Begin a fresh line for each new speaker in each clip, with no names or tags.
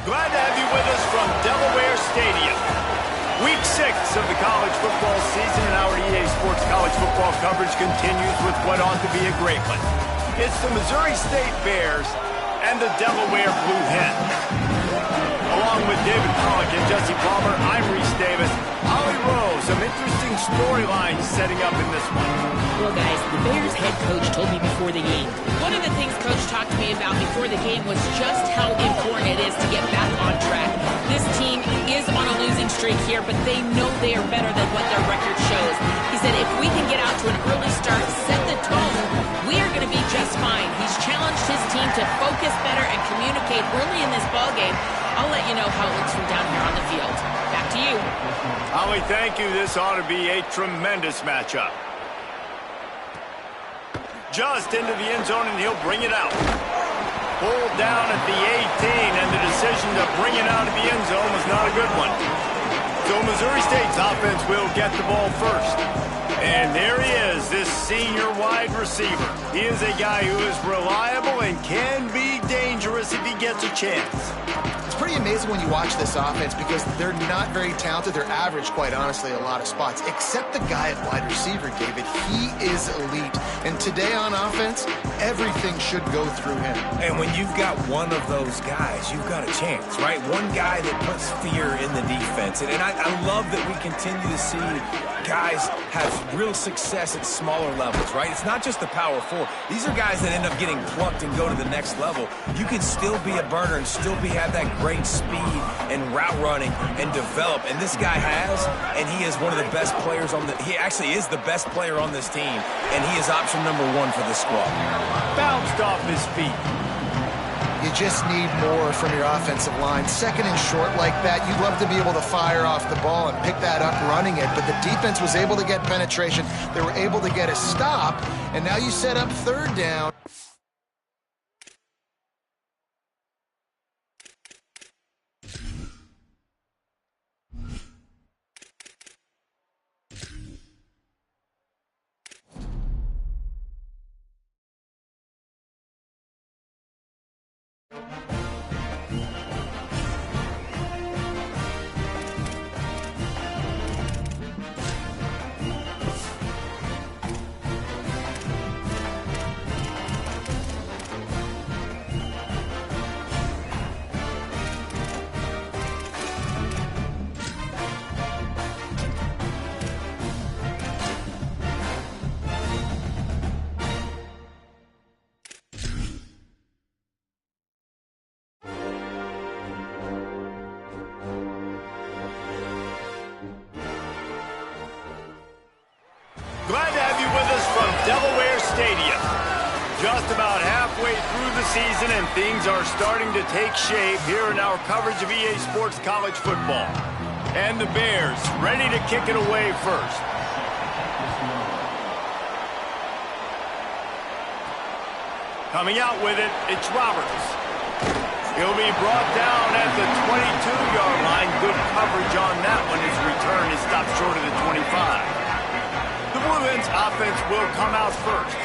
Glad to have you with us from Delaware Stadium. Week 6 of the college football season, and our EA Sports college football coverage continues with what ought to be a great one. It's the Missouri State Bears and the Delaware Blue Hens. Along with David Pollock and Jesse Palmer, I'm Reese Davis. Ollie Rowe, some interesting storylines setting up in this one.
Well, guys, the Bears head coach told me before the game. One of the things Coach talked to me about before the game was just how important it is to get back on track. This team is on a losing streak here, but they know they are better than what their record shows. He said if we can get out to an early start, set the tone, we are going to be just fine. He's challenged his team to focus better and communicate early in this ballgame. I'll let you know how it looks from down here on the field. Back to you.
Ollie, thank you. This ought to be a tremendous matchup. Just into the end zone, and he'll bring it out. Pulled down at the 18, and the decision to bring it out of the end zone was not a good one. So Missouri State's offense will get the ball first. And there he is, this senior wide receiver. He is a guy who is reliable and can be dangerous if he gets a chance.
It's pretty amazing when you watch this offense because they're not very talented. They're average, quite honestly, a lot of spots. Except the guy at wide receiver, David. He is elite. And today on offense, everything should go through him.
And when you've got one of those guys, you've got a chance, right? One guy that puts fear in the defense. And I love that we continue to see guys have real success at smaller levels, right? It's not just the power four. These are guys that end up getting plucked and go to the next level. You can still be a burner and still have that great speed and route running and develop. And this guy has, and he is one of the best players on he actually is the best player on this team. And he is option number 1 for the squad.
Bounced off his feet.
You just need more from your offensive line. Second and short like that, you'd love to be able to fire off the ball and pick that up running it, but the defense was able to get penetration. They were able to get a stop, and now you set up third down.
Glad to have you with us from Delaware Stadium. Just about halfway through the season, and things are starting to take shape here in our coverage of EA Sports college football. And the Bears ready to kick it away first. Coming out with it, it's Roberts. He'll be brought down at the 22-yard line. Good coverage on that one. His return is stopped short of the 25. The Blue Hens offense will come out first.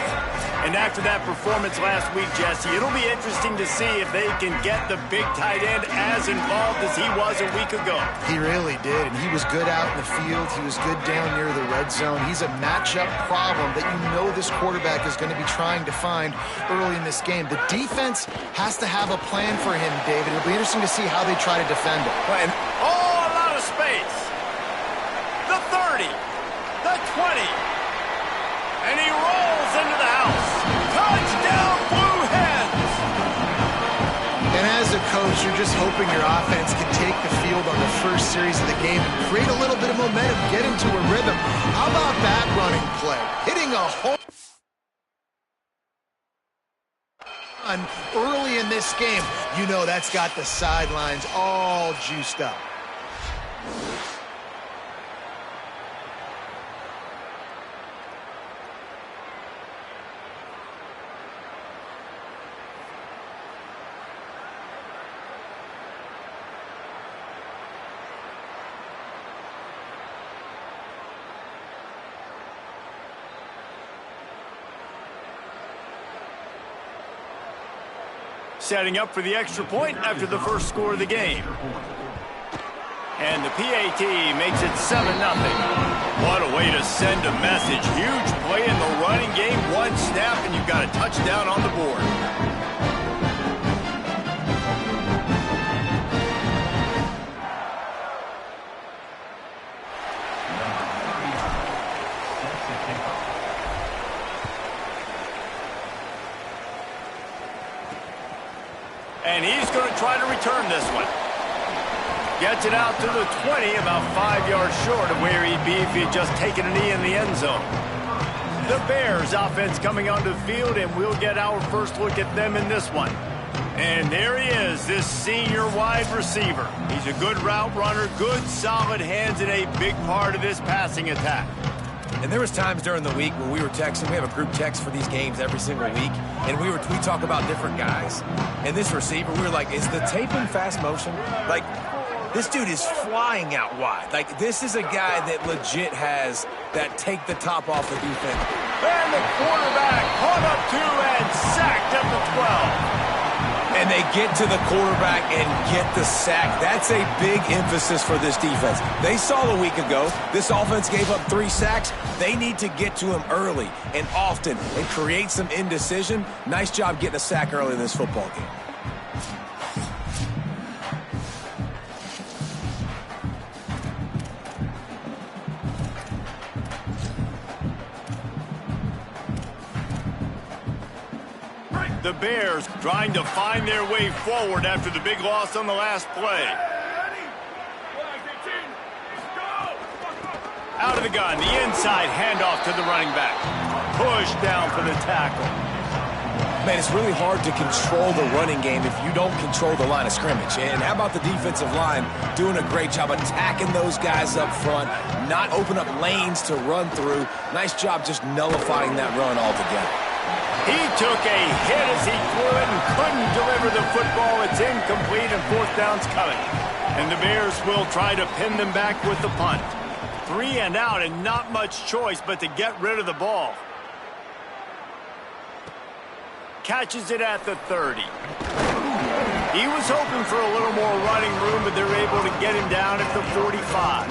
And after that performance last week, Jesse, it'll be interesting to see if they can get the big tight end as involved as he was a week ago.
He really did, and he was good out in the field. He was good down near the red zone. He's a matchup problem that you know this quarterback is going to be trying to find early in this game. The defense has to have a plan for him, David. It'll be interesting to see how they try to defend him.
And a lot of space. The 30, the 20, and he rolls into the house. Touchdown, Blue Hens!
And as a coach, you're just hoping your offense can take the field on the first series of the game and create a little bit of momentum, get into a rhythm. How about that running play? Hitting a home run early in this game. You know that's got the sidelines all juiced up.
Setting up for the extra point after the first score of the game. And the PAT makes it 7-0. What a way to send a message. Huge play in the running game. One snap, and you've got a touchdown on the board. And he's going to try to return this one. Gets it out to the 20, about 5 yards short of where he'd be if he had just taken a knee in the end zone. The Bears offense coming onto the field, and we'll get our first look at them in this one. And there he is, this senior wide receiver. He's a good route runner, good solid hands, and a big part of this passing attack.
And there was times during the week when we were texting. We have a group text for these games every single week, and we talk about different guys. And this receiver, we were like, is the tape in fast motion? Like, this dude is flying out wide. Like, this is a guy that legit has that take the top off the defense.
And the quarterback caught up to and sacked at the 12.
And they get to the quarterback and get the sack. That's a big emphasis for this defense. They saw a week ago, this offense gave up 3 sacks. They need to get to him early and often and create some indecision. Nice job getting a sack early in this football game.
The Bears trying to find their way forward after the big loss on the last play. Out of the gun, the inside handoff to the running back. Push down for the tackle.
Man, it's really hard to control the running game if you don't control the line of scrimmage. And how about the defensive line doing a great job attacking those guys up front, not open up lanes to run through. Nice job just nullifying that run altogether.
He took a hit as he threw it and couldn't deliver the football. It's incomplete and 4th down's coming. And the Bears will try to pin them back with the punt. 3 and out and not much choice but to get rid of the ball. Catches it at the 30. He was hoping for a little more running room, but they're able to get him down at the 45.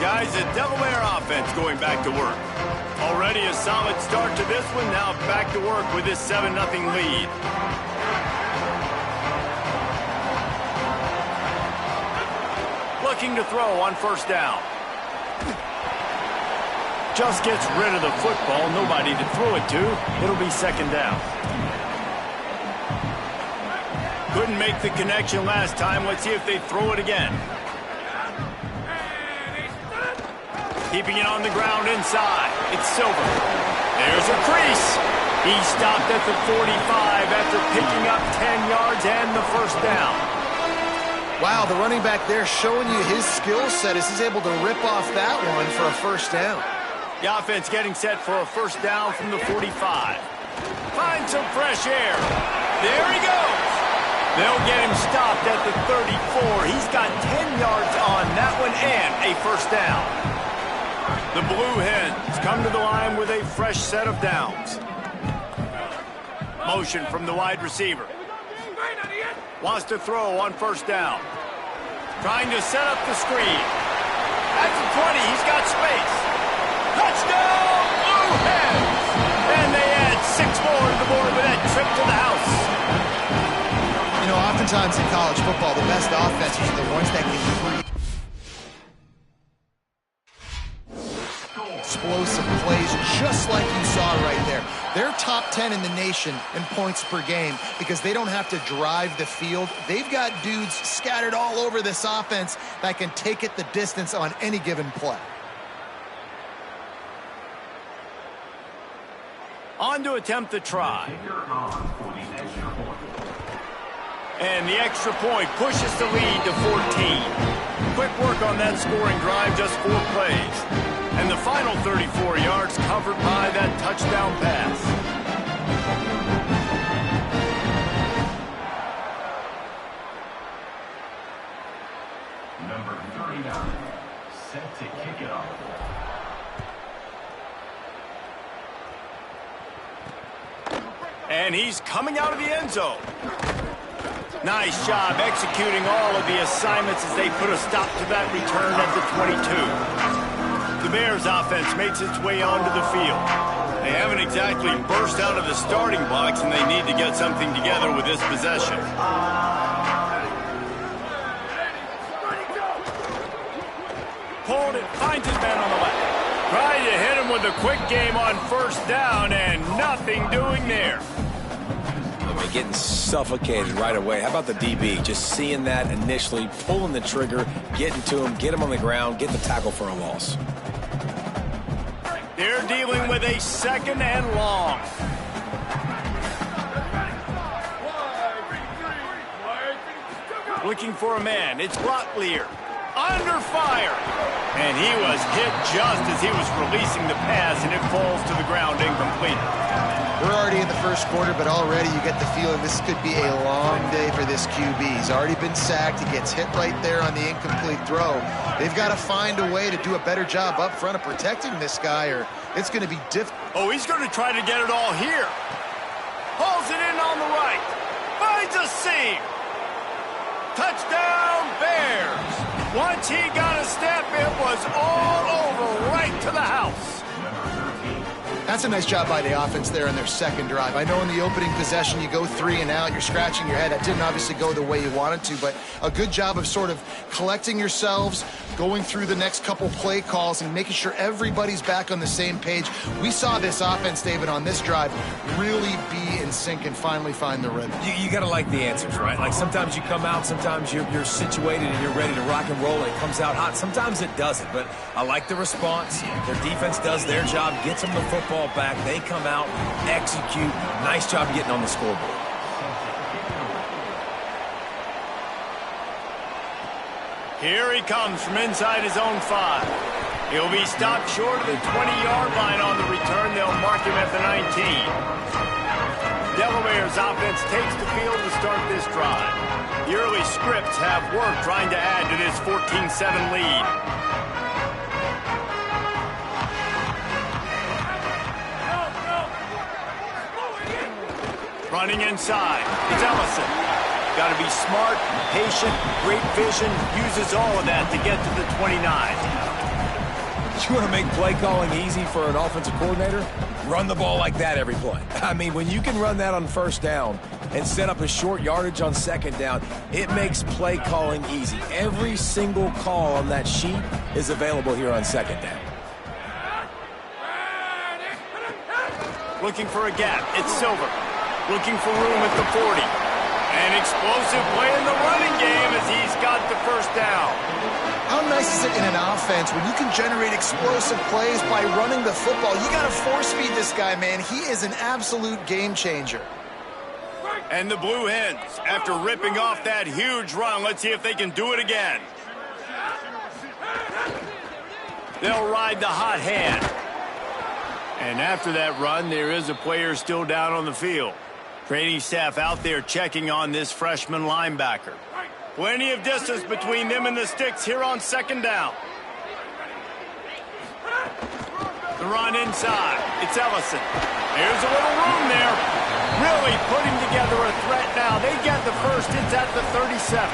Guys, the Delaware offense going back to work. Already a solid start to this one. Now back to work with this 7-0 lead. Looking to throw on 1st down. Just gets rid of the football. Nobody to throw it to. It'll be 2nd down. Couldn't make the connection last time. Let's see if they throw it again. Keeping it on the ground inside. It's Silver. There's a crease. He stopped at the 45 after picking up 10 yards and the 1st down.
Wow, the running back there showing you his skill set as he's able to rip off that one for a 1st down.
The offense getting set for a 1st down from the 45. Find some fresh air. There he goes. They'll get him stopped at the 34. He's got 10 yards on that one and a 1st down. The Blue Hens come to the line with a fresh set of downs. Motion from the wide receiver. Wants to throw on 1st down. Trying to set up the screen. At the 20, he's got space. Touchdown, Blue Hens! And they add 6 more to the board with that trip to the house.
You know, oftentimes in college football, the best offenses are the ones that can create explosive plays just like you saw right there. They're top 10 in the nation in points per game because they don't have to drive the field. They've got dudes scattered all over this offense that can take it the distance on any given play.
On to attempt the try. And the extra point pushes the lead to 14. Quick work on that scoring drive, just 4 plays. And the final 34 yards covered by that touchdown pass.
Number 39, set to kick it off.
And he's coming out of the end zone. Nice job executing all of the assignments as they put a stop to that return at the 22. The Bears offense makes its way onto the field. They haven't exactly burst out of the starting blocks, and they need to get something together with this possession. Pulled it, finds his man on the left. Trying to hit him with a quick game on first down, and nothing doing there.
Getting suffocated right away. How about the DB? Just seeing that initially, pulling the trigger, getting to him, get him on the ground, get the tackle for a loss.
They're dealing with a 2nd and long. Looking for a man. It's Locklear. Under fire. And he was hit just as he was releasing the pass, and it falls to the ground incomplete.
We're already in the first quarter, but already you get the feeling this could be a long day for this QB. He's already been sacked. He gets hit right there on the incomplete throw. They've got to find a way to do a better job up front of protecting this guy, or it's going to be difficult.
Oh, he's going to try to get it all here. Pulls it in on the right. Finds a seam. Touchdown, Bears. Once he got a step, it was all over right to the house.
That's a nice job by the offense there on their second drive. I know in the opening possession you go 3 and out, you're scratching your head. That didn't obviously go the way you wanted to, but a good job of sort of collecting yourselves, going through the next couple play calls and making sure everybody's back on the same page. We saw this offense, David, on this drive really be in sync and finally find the rhythm.
You got to like the answers, right? Like sometimes you come out, sometimes you're situated and you're ready to rock and roll and it comes out hot. Sometimes it doesn't, but I like the response. Their defense does their job, gets them the football back. They come out, execute. Nice job getting on the scoreboard.
Here he comes from inside his own 5. He'll be stopped short of the 20-yard line on the return. They'll mark him at the 19. Delaware's offense takes the field to start this drive. The early scripts have worked trying to add to this 14-7 lead. Running inside, it's Ellison. Got to be smart, patient, great vision, uses all of that to get to the 29.
You want to make play calling easy for an offensive coordinator? Run the ball like that every play. I mean, when you can run that on first down and set up a short yardage on second down, it makes play calling easy. Every single call on that sheet is available here on second down.
Looking for a gap, it's Silver. Looking for room at the 40. An explosive play in the running game as he's got the first down.
How nice is it in an offense when you can generate explosive plays by running the football? You got to force feed this guy, man. He is an absolute game changer.
And the Blue Hens, after ripping off that huge run, let's see if they can do it again. They'll ride the hot hand. And after that run, there is a player still down on the field. Training staff out there checking on this freshman linebacker. Plenty of distance between them and the sticks here on second down. The run inside. It's Ellison. There's a little room there. Really putting together a threat now. They get the first. It's at the 37.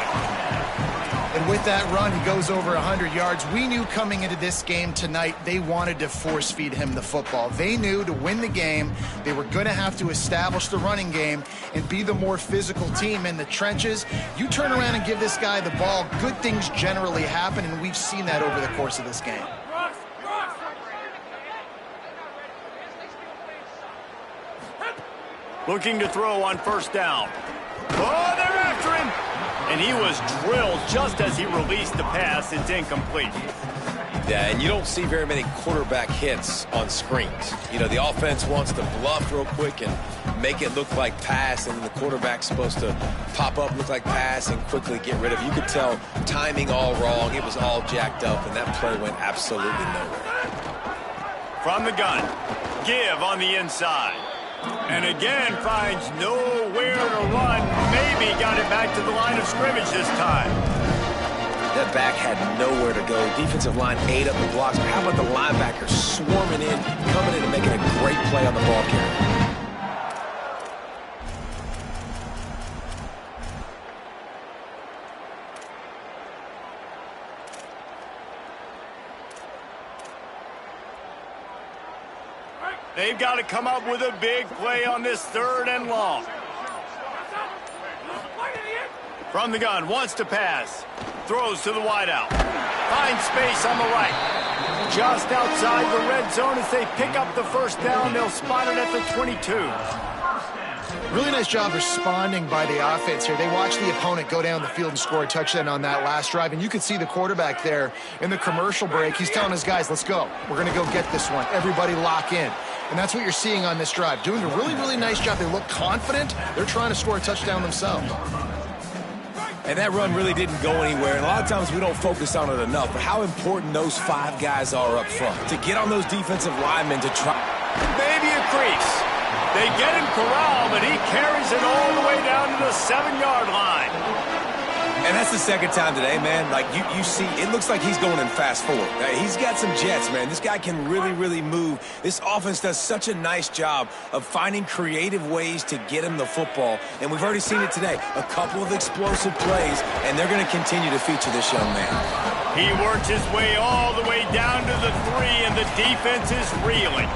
And with that run, he goes over 100 yards. We knew coming into this game tonight, they wanted to force feed him the football. They knew to win the game, they were going to have to establish the running game and be the more physical team in the trenches. You turn around and give this guy the ball, good things generally happen, and we've seen that over the course of this game.
Looking to throw on first down. Oh, they're after him. And he was drilled just as he released the pass. It's incomplete.
Yeah, and you don't see very many quarterback hits on screens. You know, the offense wants to bluff real quick and make it look like pass, and the quarterback's supposed to pop up, look like pass, and quickly get rid of it. You could tell timing all wrong. It was all jacked up, and that play went absolutely nowhere.
From the gun, Give on the inside. And again finds nowhere to run. Maybe got it back to the line of scrimmage this time.
That back had nowhere to go. Defensive line ate up the blocks. But how about the linebackers swarming in, coming in and making a great play on the ball carrier?
They've got to come up with a big play on this 3rd and long. From the gun, wants to pass. Throws to the wideout. Finds space on the right. Just outside the red zone as they pick up the 1st down. They'll spot it at the 22.
Really nice job responding by the offense here. They watched the opponent go down the field and score a touchdown on that last drive. And you could see the quarterback there in the commercial break. He's telling his guys, let's go. We're going to go get this one. Everybody lock in. And that's what you're seeing on this drive. Doing a really, really nice job. They look confident. They're trying to score a touchdown themselves.
And that run really didn't go anywhere. And a lot of times we don't focus on it enough. But how important those 5 guys are up front. To get on those defensive linemen to try.
Maybe a crease. They get him corralled, but he carries it all the way down to the 7-yard line.
And that's the 2nd time today, man. Like, you see, it looks like he's going in fast forward. He's got some jets, man. This guy can really, really move. This offense does such a nice job of finding creative ways to get him the football. And we've already seen it today. A couple of explosive plays, and they're going to continue to feature this young man.
He works his way all the way down to the 3, and the defense is reeling.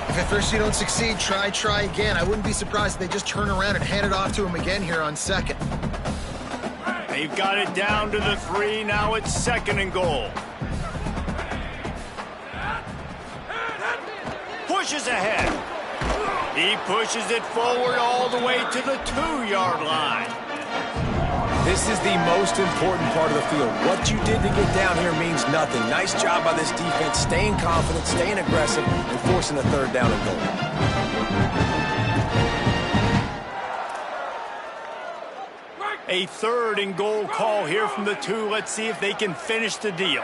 If at first you don't succeed, try again. I wouldn't be surprised if they just turn around and hand it off to him again here on 2nd.
They've got it down to the 3. Now it's 2nd and goal. Pushes ahead. He pushes it forward all the way to the 2-yard line.
This is the most important part of the field. What you did to get down here means nothing. Nice job by this defense, staying confident, staying aggressive, and forcing a 3rd down and goal.
A 3rd and goal call here from the 2. Let's see if they can finish the deal.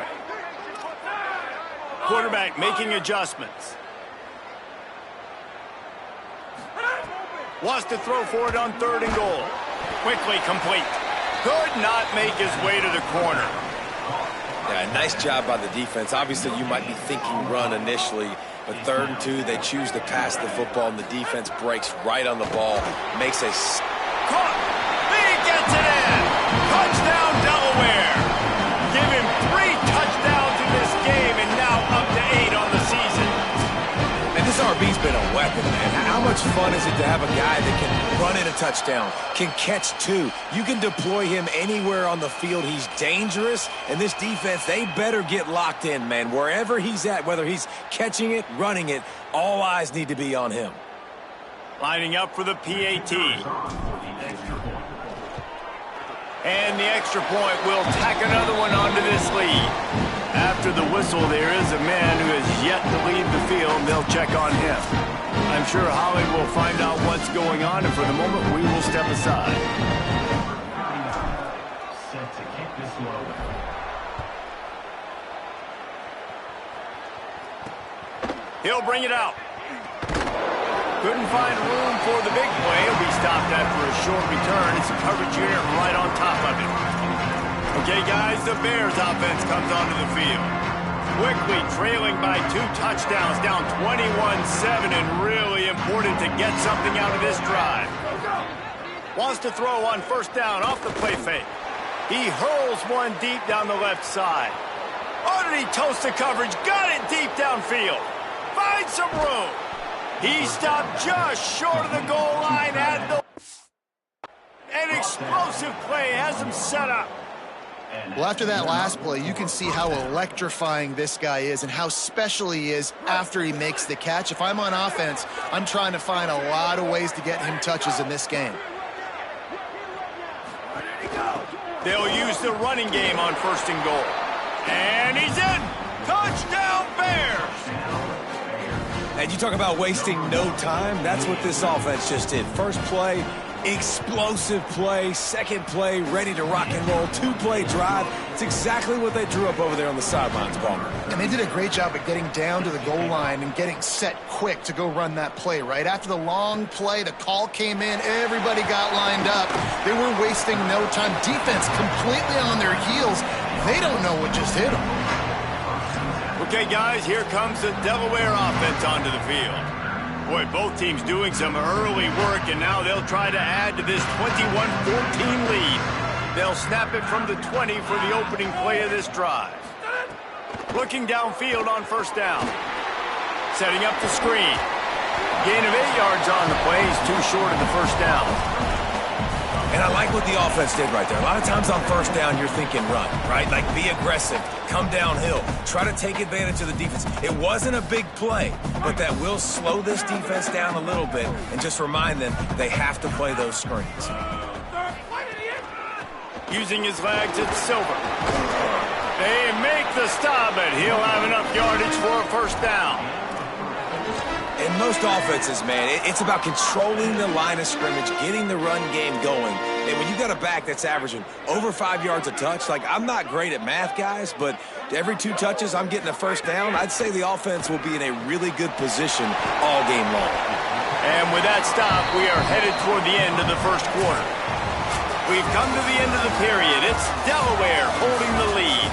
Quarterback making adjustments. Wants to throw for it on 3rd and goal. Quickly complete. Could not make his way to the corner.
Yeah, nice job by the defense. Obviously, you might be thinking run initially, but 3rd and 2, they choose to pass the football, and the defense breaks right on the ball. Makes a...
Caught! He gets it in! Touchdown, Delaware! Give him 3 touchdowns in this game, and now up to 8 on the season.
And this RB's been a weapon, man. How much fun is it to have a guy that can run in a touchdown, can catch 2? You can deploy him anywhere on the field. He's dangerous, and this defense, they better get locked in, man. Wherever he's at, whether he's catching it, running it, all eyes need to be on him.
Lining up for the PAT. And the extra point will tack another one onto this lead. After the whistle, there is a man who has yet to leave the field. They'll check on him. I'm sure Holly will find out what's going on, and for the moment, we will step aside.
Set to kick this one.
He'll bring it out. Couldn't find room for the big play. He'll be stopped after a short return. It's a coverage unit right on top of it. Okay, guys, the Bears offense comes onto the field. Quickly trailing by 2 touchdowns, down 21-7, and really important to get something out of this drive. Wants to throw on 1st down off the play fake. He hurls one deep down the left side. Oh, did he toast the coverage? Got it deep downfield. Finds some room. He stopped just short of the goal line at the... An explosive play has him set up.
Well, after that last play, you can see how electrifying this guy is and how special he is after he makes the catch. If I'm on offense, I'm trying to find a lot of ways to get him touches in this game.
They'll use the running game on 1st and goal. And he's in! Touchdown, Bears!
And you talk about wasting no time, that's what this offense just did. First play, explosive play. 2nd play, ready to rock and roll. 2-play drive. It's exactly what they drew up over there on the sidelines, Palmer.
And they did a great job at getting down to the goal line and getting set quick to go run that play, right? After the long play, the call came in, everybody got lined up. They were wasting no time. Defense completely on their heels. They don't know what just hit them.
Okay, guys, here comes the Delaware offense onto the field. Boy, both teams doing some early work, and now they'll try to add to this 21-14 lead. They'll snap it from the 20 for the opening play of this drive. Looking downfield on 1st down. Setting up the screen. Gain of 8 yards on the play. He's too short of the first down.
And I like what the offense did right there. A lot of times on first down, you're thinking run, right? Like be aggressive, come downhill, try to take advantage of the defense. It wasn't a big play, but that will slow this defense down a little bit and just remind them they have to play those screens.
Using his legs, it's Silver. They make the stop, but he'll have enough yardage for a first down.
In most offenses, man, it's about controlling the line of scrimmage, getting the run game going. And when you got a back that's averaging over 5 yards a touch, like I'm not great at math, guys, but every 2 touches I'm getting a first down, I'd say the offense will be in a really good position all game long.
And with that stop, we are headed toward the end of the first quarter. We've come to the end of the period. It's Delaware holding the lead.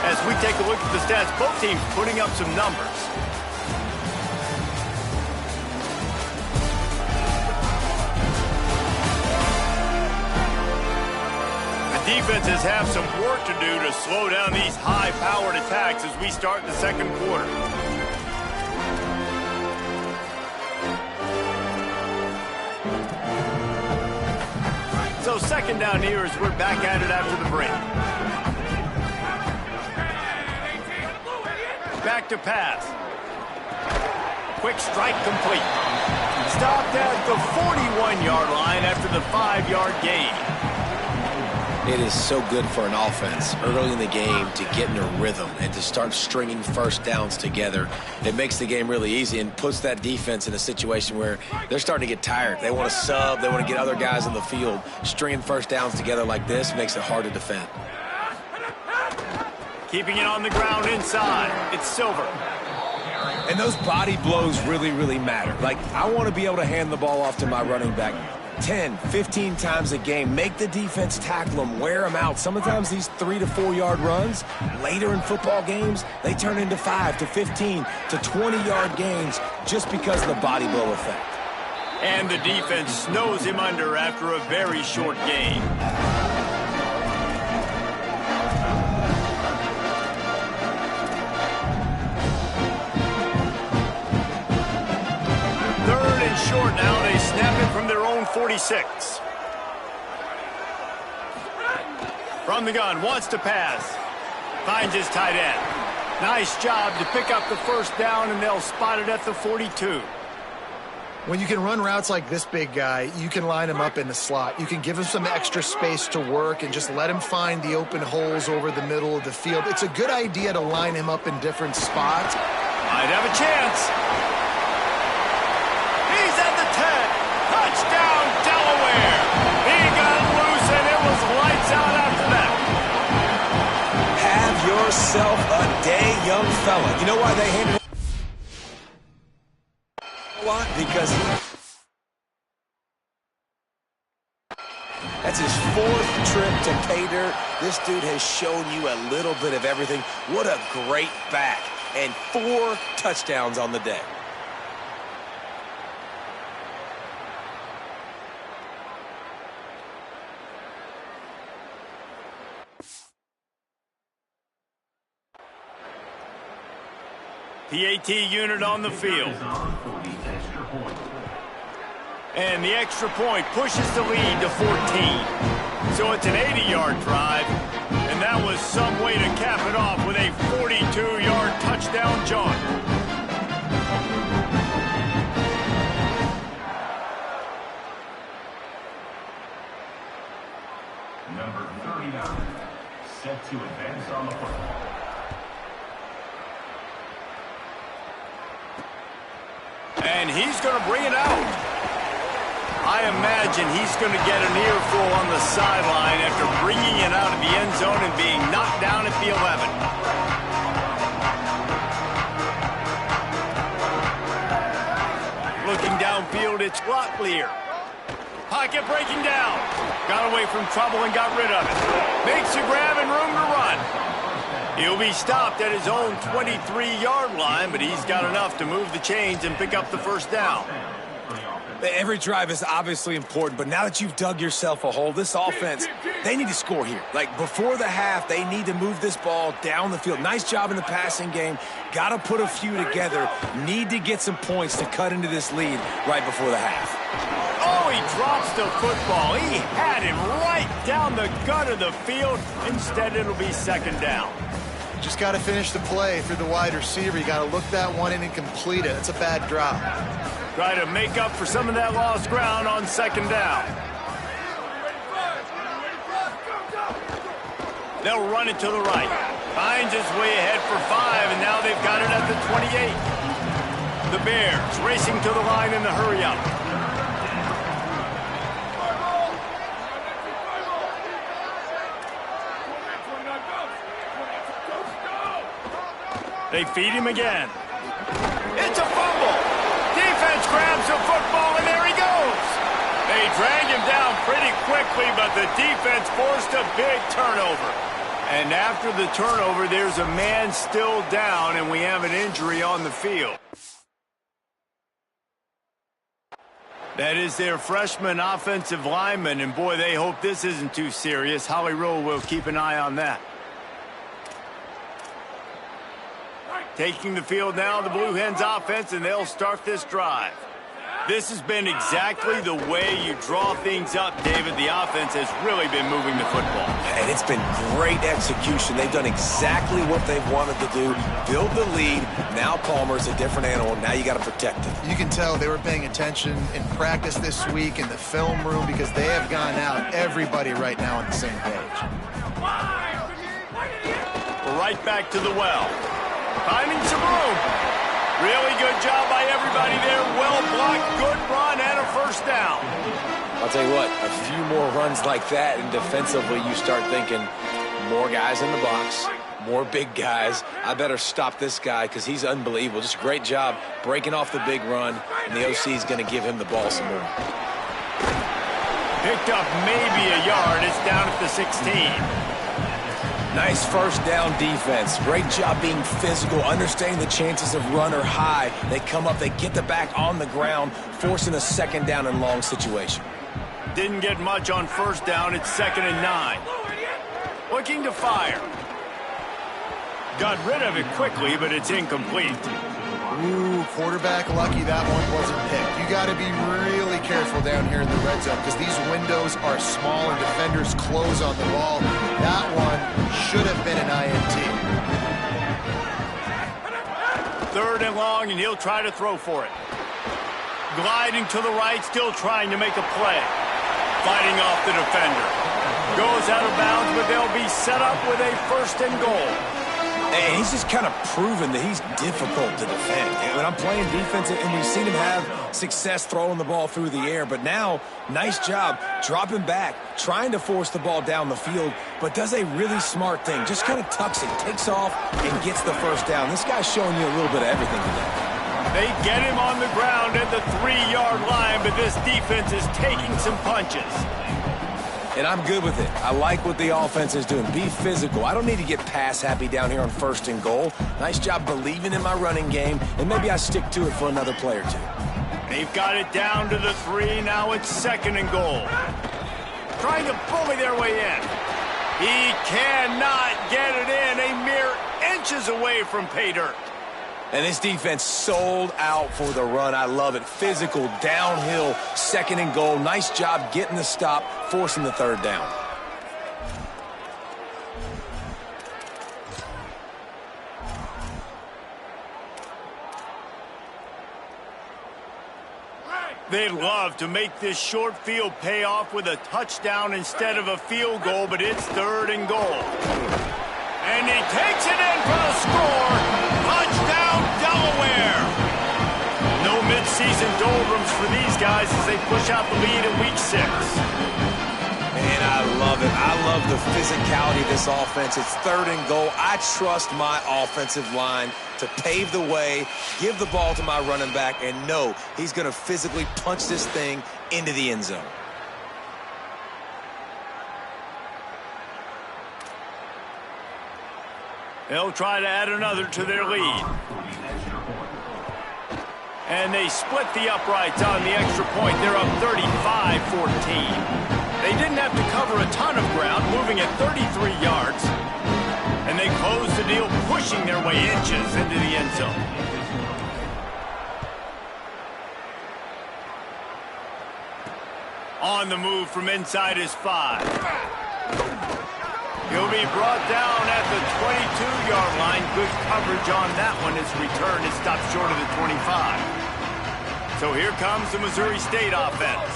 As we take a look at the stats, both teams putting up some numbers. Defenses have some work to do to slow down these high-powered attacks as we start the second quarter. So second down here as we're back at it after the break. Back to pass. Quick strike complete. Stopped at the 41-yard line after the 5-yard gain.
It is so good for an offense early in the game to get in a rhythm and to start stringing first downs together. It makes the game really easy and puts that defense in a situation where they're starting to get tired. They want to sub. They want to get other guys in the field. Stringing first downs together like this makes it hard to defend.
Keeping it on the ground inside. It's Silver.
And those body blows really, really matter. Like, I want to be able to hand the ball off to my running back 10, 15 times a game. Make the defense tackle them, wear them out. Sometimes these 3 to 4 yard runs, later in football games, they turn into 5 to 15 to 20 yard gains just because of the body blow effect.
And the defense snows him under after a very short game. Third and short now. They snap it from their own 46. From the gun, wants to pass. Finds his tight end. Nice job to pick up the first down, and they'll spot it at the 42.
When you can run routes like this big guy, you can line him up in the slot. You can give him some extra space to work and just let him find the open holes over the middle of the field. It's a good idea to line him up in different spots.
Might have a chance. He's at the 10. Touchdown, Delaware. He got loose, and it was lights out after that.
Have yourself a day, young fella. You know why they handed it a lot? Because that's his 4th trip to pay dirt. This dude has shown you a little bit of everything. What a great back. And 4 touchdowns on the day.
PAT unit on the field. And the extra point pushes the lead to 14. So it's an 80-yard drive, and that was some way to cap it off with a 42-yard touchdown jaunt.
Number 39, set to advance on the football.
And he's going to bring it out. I imagine he's going to get an earful on the sideline after bringing it out of the end zone and being knocked down at the 11. Looking downfield, it's Locklear. Pocket breaking down. Got away from trouble and got rid of it. Makes a grab and room to run. He'll be stopped at his own 23-yard line, but he's got enough to move the chains and pick up the first down.
Every drive is obviously important, but now that you've dug yourself a hole, this offense, they need to score here. Like, before the half, they need to move this ball down the field. Nice job in the passing game. Got to put a few together. Need to get some points to cut into this lead right before the half.
Oh, he drops the football. He had him right down the gut of the field. Instead, it'll be second down.
Just got to finish the play through the wide receiver. You got to look that one in and complete it. That's a bad drop.
Try to make up for some of that lost ground on second down. They'll run it to the right. Finds his way ahead for 5, and now they've got it at the 28. The Bears racing to the line in the hurry-up. They feed him again. It's a fumble. Defense grabs the football, and there he goes. They drag him down pretty quickly, but the defense forced a big turnover. And after the turnover, there's a man still down, and we have an injury on the field. That is their freshman offensive lineman, and boy, they hope this isn't too serious. Holly Rowe will keep an eye on that. Taking the field now, the Blue Hens offense, and they'll start this drive. This has been exactly the way you draw things up, David. The offense has really been moving the football.
And it's been great execution. They've done exactly what they've wanted to do. Build the lead. Now Palmer's a different animal. Now you got to protect it.
You can tell they were paying attention in practice this week in the film room because they have gone out, everybody right now on the same page.
We're right back to the well. Finding some room. Really good job by everybody there. Well blocked, good run, and a first down.
I'll tell you what, a few more runs like that, and defensively you start thinking more guys in the box, more big guys. I better stop this guy because he's unbelievable. Just a great job breaking off the big run, and the OC is going to give him the ball some more.
Picked up maybe a yard. It's down at the 16.
Nice first down defense. Great job being physical, understanding the chances of run are high. They come up, they get the back on the ground, forcing a second down and long situation.
Didn't get much on first down. It's 2nd and 9. Looking to fire. Got rid of it quickly, but it's incomplete.
Ooh, quarterback lucky that one wasn't picked. You got to be really careful down here in the red zone because these windows are small and defenders close on the ball. That one should have been an INT.
3rd and long, and he'll try to throw for it. Gliding to the right, still trying to make a play. Fighting off the defender. Goes out of bounds, but they'll be set up with a 1st and goal.
And he's just kind of proven that he's difficult to defend. And when I'm playing defense, and we've seen him have success throwing the ball through the air, but now, nice job dropping back, trying to force the ball down the field, but does a really smart thing. Just kind of tucks it, takes off, and gets the first down. This guy's showing you a little bit of everything today.
They get him on the ground at the 3-yard line, but this defense is taking some punches.
And I'm good with it. I like what the offense is doing. Be physical. I don't need to get pass happy down here on 1st and goal. Nice job believing in my running game, and maybe I stick to it for another play or two.
They've got it down to the 3. Now it's 2nd and goal. Trying to bully their way in. He cannot get it in. A mere inches away from pay dirt.
And this defense sold out for the run. I love it. Physical, downhill, 2nd and goal. Nice job getting the stop, forcing the 3rd down.
They'd love to make this short field pay off with a touchdown instead of a field goal, but it's 3rd and goal. And he takes it in for the score. Touchdown, Delaware. No midseason doldrums for these guys as they push out the lead in week 6.
Man, I love it. I love the physicality of this offense. It's 3rd and goal. I trust my offensive line to pave the way, give the ball to my running back, and know he's going to physically punch this thing into the end zone.
They'll try to add another to their lead. And they split the uprights on the extra point. They're up 35-14. They didn't have to cover a ton of ground, moving at 33 yards. And they closed the deal, pushing their way inches into the end zone. On the move from inside his 5. He'll be brought down at the 22-yard line. Good coverage on that one. His return is stopped short of the 25. So here comes the Missouri State offense.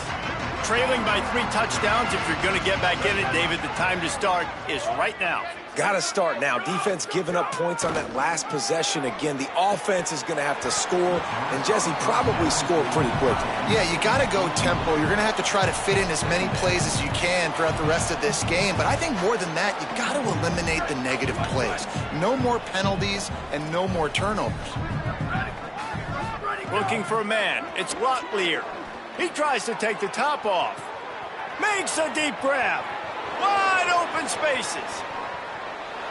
Trailing by 3 touchdowns. If you're going to get back in it, David, the time to start is right now.
Got to start now. Defense giving up points on that last possession. Again, the offense is going to have to score, and Jesse probably score pretty quickly.
Yeah, you got to go tempo. You're going to have to try to fit in as many plays as you can throughout the rest of this game. But I think more than that, you got to eliminate the negative plays. No more penalties and no more turnovers.
Looking for a man. It's Locklear. He tries to take the top off. Makes a deep grab. Wide open spaces.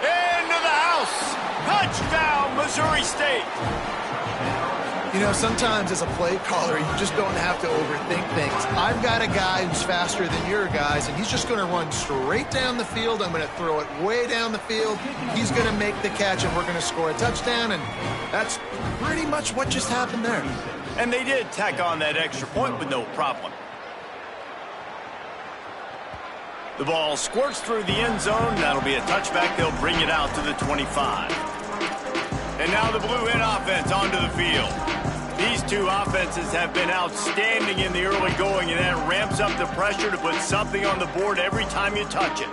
Into the house. Touchdown, Missouri State.
You know, sometimes as a play caller, you just don't have to overthink things. I've got a guy who's faster than your guys, and he's just going to run straight down the field. I'm going to throw it way down the field. He's going to make the catch, and we're going to score a touchdown, and that's pretty much what just happened there.
And they did tack on that extra point with no problem. The ball squirts through the end zone. That'll be a touchback. They'll bring it out to the 25. And now the Blue Hen offense onto the field. These two offenses have been outstanding in the early going, and that ramps up the pressure to put something on the board every time you touch it.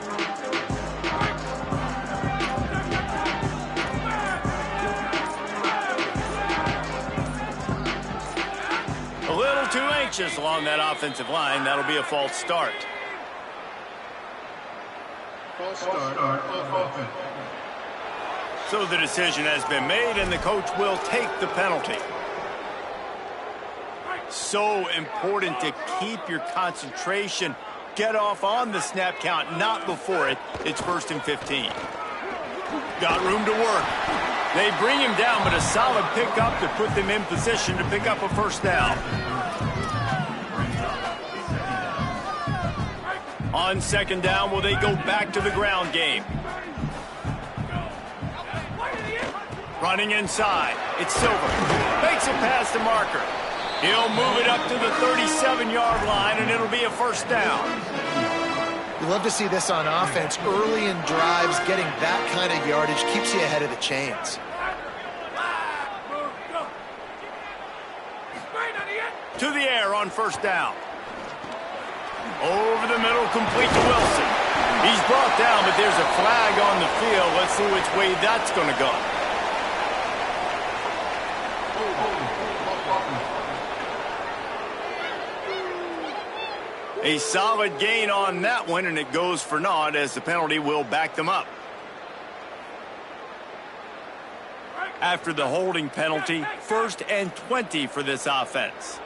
A little too anxious along that offensive line. That'll be a false start. So the decision has been made, and the coach will take the penalty. So important to keep your concentration. Get off on the snap count, not before it. It's 1st and 15. Got room to work. They bring him down, but a solid pickup to put them in position to pick up a first down. On 2nd down, will they go back to the ground game? Running inside. It's Silver. Makes it past the marker. He'll move it up to the 37-yard line, and it'll be a first down.
You love to see this on offense. Early in drives, getting that kind of yardage keeps you ahead of the chains.
To the air on 1st down. Over the middle, complete to Wilson. He's brought down, but there's a flag on the field. Let's see which way that's going to go. A solid gain on that one, and it goes for naught as the penalty will back them up. After the holding penalty, 1st and 20 for this offense.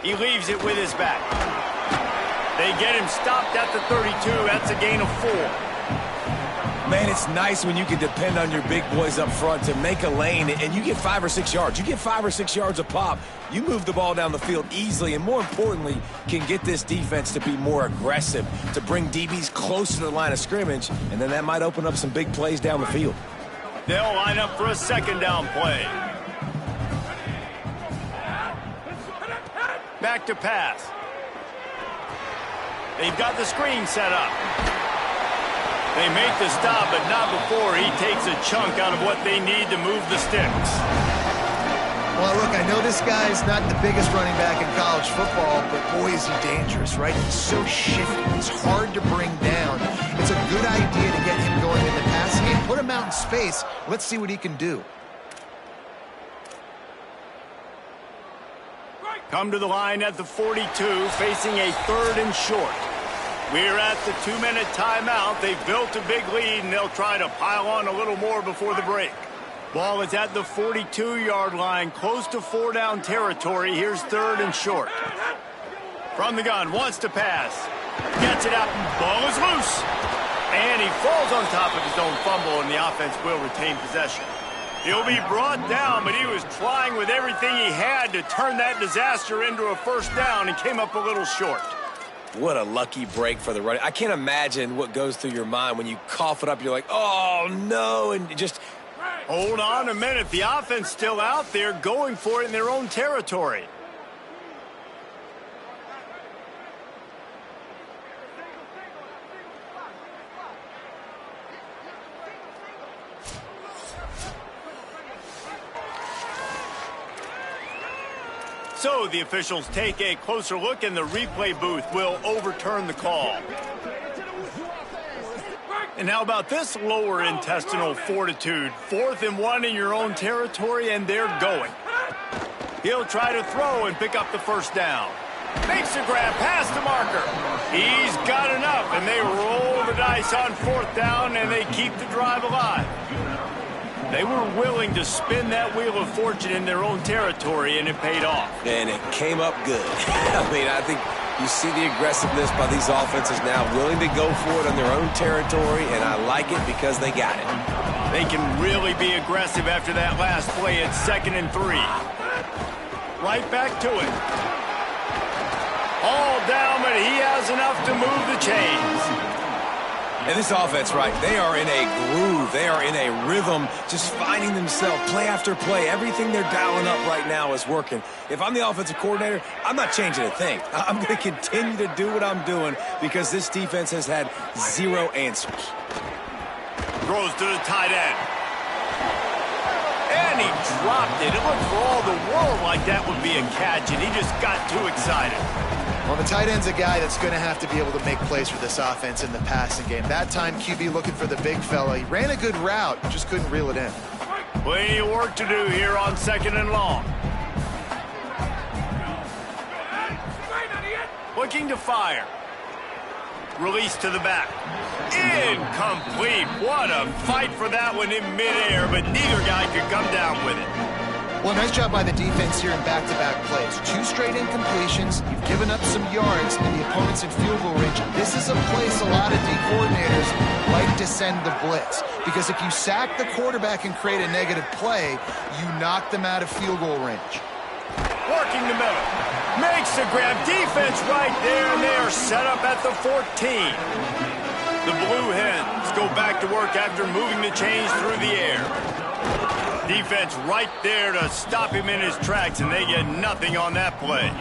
He leaves it with his back. They get him stopped at the 32. That's a gain of 4.
Man, it's nice when you can depend on your big boys up front to make a lane, and you get 5 or 6 yards. You get 5 or 6 yards a pop. You move the ball down the field easily, and more importantly, can get this defense to be more aggressive, to bring DBs closer to the line of scrimmage, and then that might open up some big plays down the field.
They'll line up for a 2nd down play. Back to pass. They've got the screen set up. They make the stop, but not before he takes a chunk out of what they need to move the sticks.
Well, look, I know this guy's not the biggest running back in college football, but boy, is he dangerous, right? He's so shifty. He's hard to bring down. It's a good idea to get him going in the passing game. Put him out in space. Let's see what he can do.
Come to the line at the 42, facing a 3rd and short. We're at the 2-minute timeout. They've built a big lead, and they'll try to pile on a little more before the break. Ball is at the 42-yard line, close to 4-down territory. Here's 3rd and short. From the gun, wants to pass. Gets it out. Ball is loose. And he falls on top of his own fumble, and the offense will retain possession. He'll be brought down, but he was trying with everything he had to turn that disaster into a first down and came up a little short.
What a lucky break for the running. I can't imagine what goes through your mind when you cough it up. You're like, oh, no, and just...
Hold on a minute. The offense still out there going for it in their own territory. So the officials take a closer look, and the replay booth will overturn the call. And how about this lower intestinal fortitude? 4th and 1 in your own territory, and they're going. He'll try to throw and pick up the first down. Makes a grab past the marker. He's got enough, and they roll the dice on 4th down, and they keep the drive alive. They were willing to spin that wheel of fortune in their own territory, and it paid off.
And it came up good. I mean, I think you see the aggressiveness by these offenses now, willing to go for it on their own territory, and I like it because they got it.
They can really be aggressive after that last play at 2nd and 3. Right back to it. All down, but he has enough to move the chains.
And this offense, right, they are in a groove. They are in a rhythm, just finding themselves play after play. Everything they're dialing up right now is working. If I'm the offensive coordinator, I'm not changing a thing. I'm going to continue to do what I'm doing because this defense has had 0 answers.
Throws to the tight end. And he dropped it. It looked for all the world like that would be a catch, and he just got too excited.
Well, the tight end's a guy that's going to have to be able to make plays for this offense in the passing game. That time, QB looking for the big fella. He ran a good route, just couldn't reel it in.
Plenty of work to do here on 2nd and long. Looking to fire. Release to the back. Incomplete. What a fight for that one in midair, but neither guy could come down with it.
Well, nice job by the defense here in back-to-back plays. 2 straight incompletions. You've given up some yards, and the opponent's in field goal range. This is a place a lot of D coordinators like to send the blitz, because if you sack the quarterback and create a negative play, you knock them out of field goal range.
Working the middle. Makes the grab. Defense right there, and they are set up at the 14. The Blue Hens go back to work after moving the chains through the air. Defense right there to stop him in his tracks, and they get nothing on that play.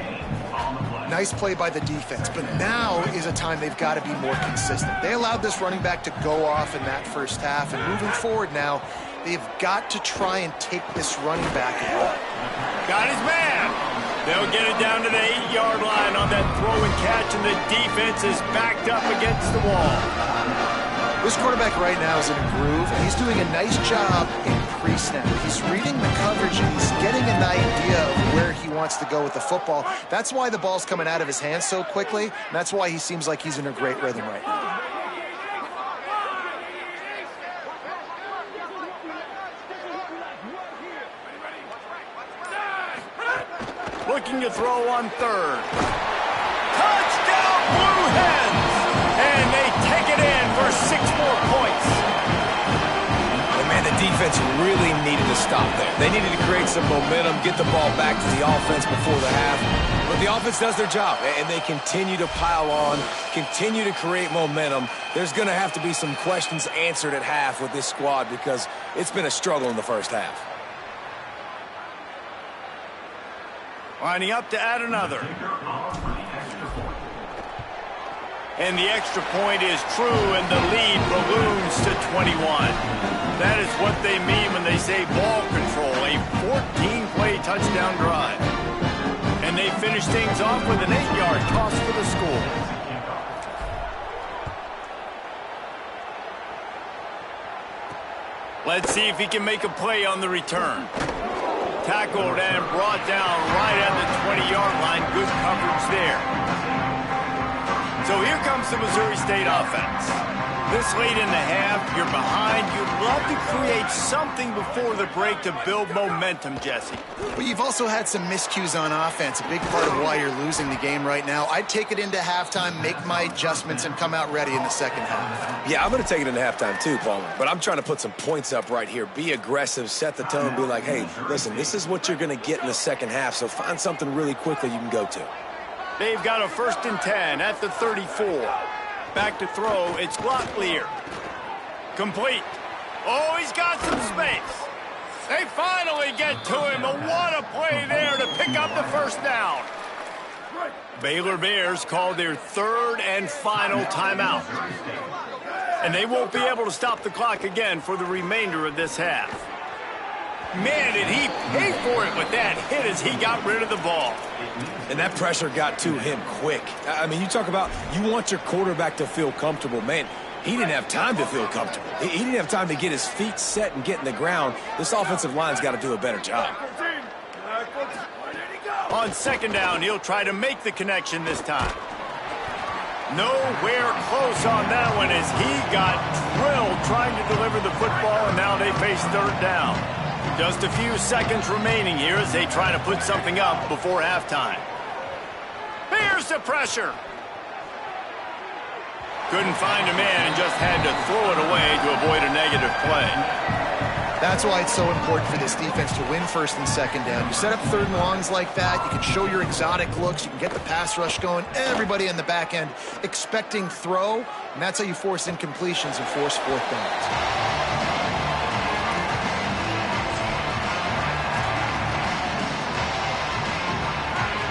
Nice play by the defense, but now is a time they've got to be more consistent. They allowed this running back to go off in that first half, and moving forward now, they've got to try and take this running back away.
Got his man. They'll get it down to the 8-yard line on that throw and catch, and the defense is backed up against the wall.
This quarterback right now is in a groove, and he's doing a nice job in pre-snap. He's reading the coverage, and he's getting an idea of where he wants to go with the football. That's why the ball's coming out of his hands so quickly, and that's why he seems like he's in a great rhythm right now.
Looking to throw on 3rd. Touchdown, Blue Hens! And they take it in for 6 more points.
And man, the defense really needed to stop there. They needed to create some momentum, get the ball back to the offense before the half. But the offense does their job, and they continue to pile on, continue to create momentum. There's going to have to be some questions answered at half with this squad because it's been a struggle in the first half.
Lining up to add another. And the extra point is true, and the lead balloons to 21. That is what they mean when they say ball control, a 14-play touchdown drive. And they finish things off with an 8-yard toss for the score. Let's see if he can make a play on the return. Tackled and brought down right at the 20-yard line. Good coverage there. So here comes the Missouri State offense. This late in the half, you're behind. You'd love to create something before the break to build momentum, Jesse.
But you've also had some miscues on offense, a big part of why you're losing the game right now. I'd take it into halftime, make my adjustments, and come out ready in the second half.
Yeah, I'm going to take it into halftime too, Palmer. But I'm trying to put some points up right here. Be aggressive, set the tone, be like, hey, listen, this is what you're going to get in the second half, so find something really quickly you can go to.
They've got a 1st and 10 at the 34. Back to throw, it's Locklear. Complete. Oh, he's got some space. They finally get to him. What a play there to pick up the 1st down. Baylor Bears called their 3rd and final timeout. And they won't be able to stop the clock again for the remainder of this half. Man, did he pay for it with that hit as he got rid of the ball.
And that pressure got to him quick. I mean, you talk about you want your quarterback to feel comfortable. Man, he didn't have time to feel comfortable. He didn't have time to get his feet set and get in the ground. This offensive line's got to do a better job.
On 2nd down, he'll try to make the connection this time. Nowhere close on that one as he got drilled trying to deliver the football, and now they face 3rd down. Just a few seconds remaining here as they try to put something up before halftime. Here's the pressure. Couldn't find a man and just had to throw it away to avoid a negative play.
That's why it's so important for this defense to win 1st and 2nd down. You set up 3rd and longs like that, you can show your exotic looks, you can get the pass rush going, everybody in the back end expecting throw, and that's how you force incompletions and force 4th downs.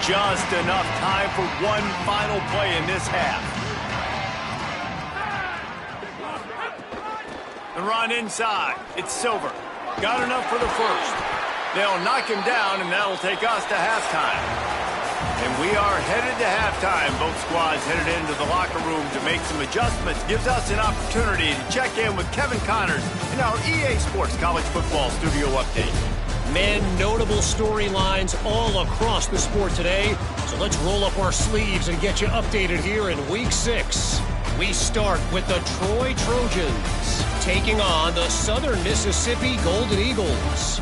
Just enough time for one final play in this half. The run inside. It's Silver. Got enough for the 1st. They'll knock him down, and that'll take us to halftime. And we are headed to halftime. Both squads headed into the locker room to make some adjustments. Gives us an opportunity to check in with Kevin Connors in our EA Sports College Football Studio Update.
Man, notable storylines all across the sport today. So let's roll up our sleeves and get you updated here in Week 6. We start with the Troy Trojans taking on the Southern Mississippi Golden Eagles.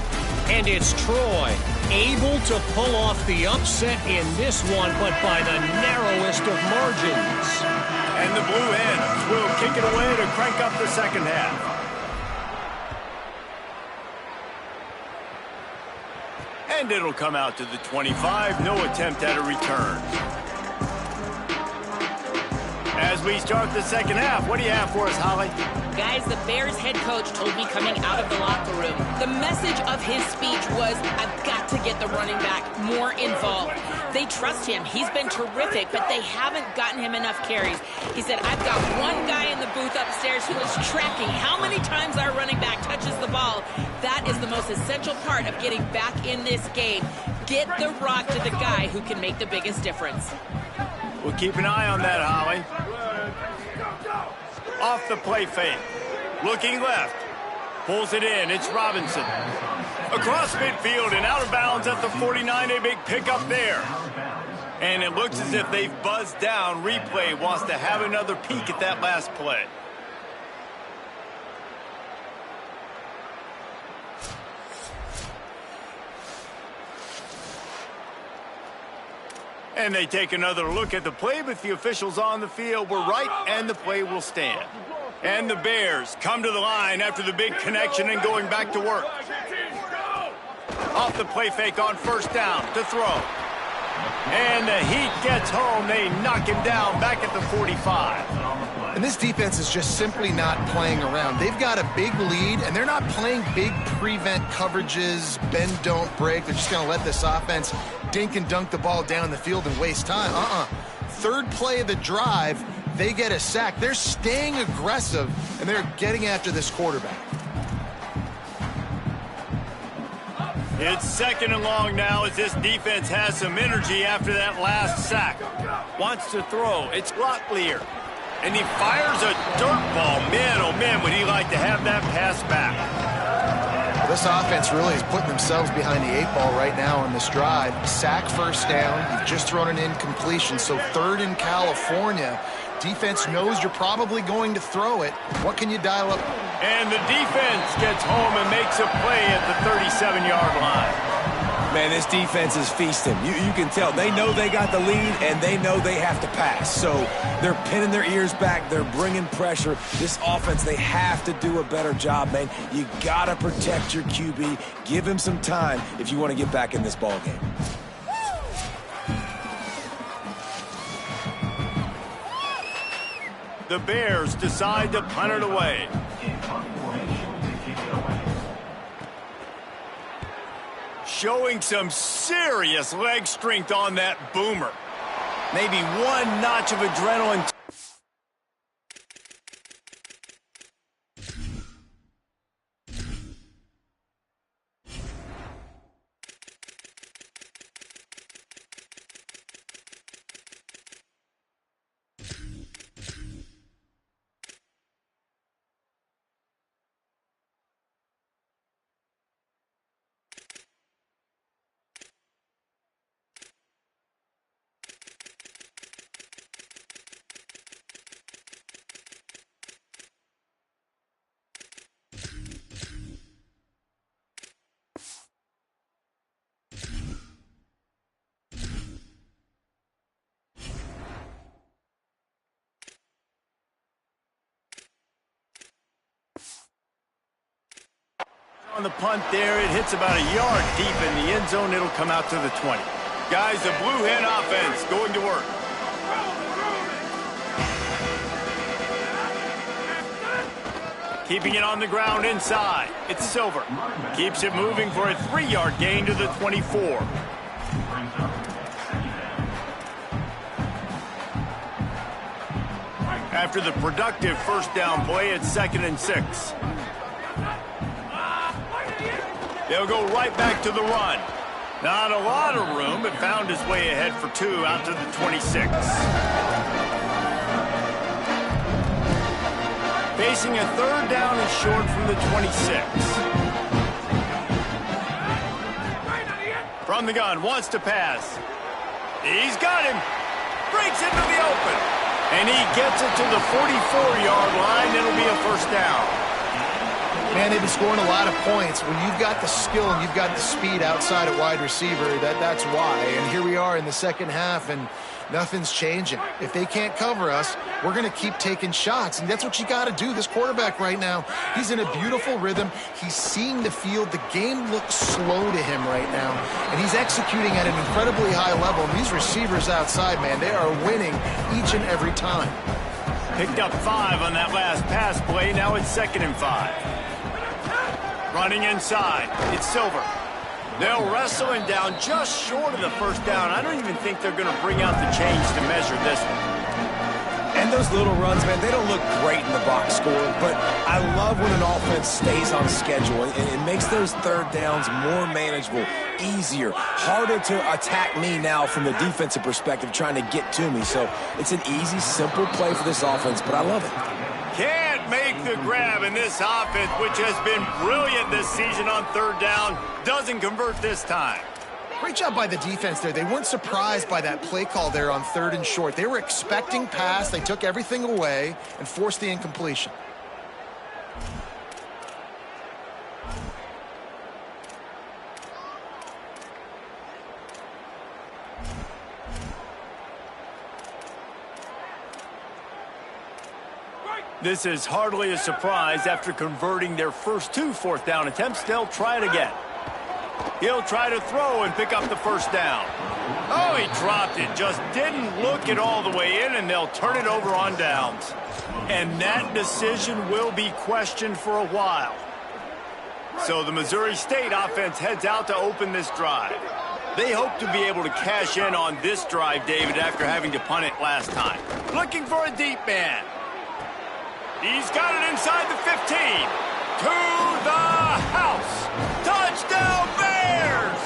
And it's Troy able to pull off the upset in this one, but by the narrowest of margins.
And the Blue Hens will kick it away to crank up the second half. And it'll come out to the 25. No attempt at a return. As we start the second half, what do you have for us, Holly?
Guys, the Bears head coach told me coming out of the locker room, the message of his speech was, I've got to get the running back more involved. They trust him. He's been terrific, but they haven't gotten him enough carries. He said, I've got one guy in the booth upstairs who is tracking how many times our running back touches the ball. That is the most essential part of getting back in this game. Get the rock to the guy who can make the biggest difference.
We'll keep an eye on that, Holly. Off the play fake. Looking left. Pulls it in. It's Robinson. Across midfield and out of bounds at the 49. A big pickup there. And it looks as if they've buzzed down. Replay wants to have another peek at that last play. And they take another look at the play, but the officials on the field were right, and the play will stand. And the Bears come to the line after the big connection and going back to work. Off the play fake on 1st down to throw. And the heat gets home. They knock him down back at the 45.
And this defense is just simply not playing around. They've got a big lead, and they're not playing big prevent coverages, bend, don't break. They're just going to let this offense dink and dunk the ball down the field and waste time. 3rd play of the drive, they get a sack. They're staying aggressive, and they're getting after this quarterback.
It's 2nd and long now as this defense has some energy after that last sack. Wants to throw. It's Locklear. And he fires a dirt ball. Man, oh man, would he like to have that pass back.
Well, this offense really is putting themselves behind the 8 ball right now on this drive. Sack 1st down. You've just thrown an incompletion. So 3rd in California. Defense knows you're probably going to throw it. What can you dial up?
And the defense gets home and makes a play at the 37-yard line.
Man, this defense is feasting. You can tell. They know they got the lead, and they know they have to pass. So they're pinning their ears back. They're bringing pressure. This offense, they have to do a better job, man. You got to protect your QB. Give him some time if you want to get back in this ball game.
The Bears decide to punt it away. Showing some serious leg strength on that boomer. Maybe one notch of adrenaline. On the punt there, it hits about a yard deep in the end zone. It'll come out to the 20. Guys, the Blue Hen offense going to work. Keeping it on the ground inside. It's Silver. Keeps it moving for a 3-yard gain to the 24. After the productive first down play, it's 2nd and 6. They'll go right back to the run. Not a lot of room, but found his way ahead for 2 out to the 26. Facing a 3rd down and short from the 26. From the gun, wants to pass. He's got him. Breaks into the open. And he gets it to the 44-yard line. It'll be a 1st down.
Man, they've been scoring a lot of points. When you've got the skill and you've got the speed outside at wide receiver, that's why. And here we are in the second half, and nothing's changing. If they can't cover us, we're going to keep taking shots, and that's what you got to do. This quarterback right now, he's in a beautiful rhythm. He's seeing the field. The game looks slow to him right now, and he's executing at an incredibly high level. And these receivers outside, man, they are winning each and every time.
Picked up 5 on that last pass play. Now it's 2nd and 5. Running inside, it's Silver. They'll wrestle him down just short of the 1st down. I don't even think they're going to bring out the chains to measure this one.
And those little runs, man, they don't look great in the box score, but I love when an offense stays on schedule, and it makes those 3rd downs more manageable, easier, harder to attack me now from the defensive perspective trying to get to me. So it's an easy, simple play for this offense, but I love it.
Can't make the grab, and this offense, which has been brilliant this season on 3rd down, doesn't convert this time.
Great job by the defense there. They weren't surprised by that play call there on 3rd and short. They were expecting pass. They took everything away and forced the incompletion.
This is hardly a surprise. After converting their first 2 4th down attempts, they'll try it again. He'll try to throw and pick up the 1st down. Oh, he dropped it. Just didn't look it all the way in, and they'll turn it over on downs. And that decision will be questioned for a while. So the Missouri State offense heads out to open this drive. They hope to be able to cash in on this drive, David, after having to punt it last time. Looking for a deep man. He's got it inside the 15. To the house. Touchdown, Bears!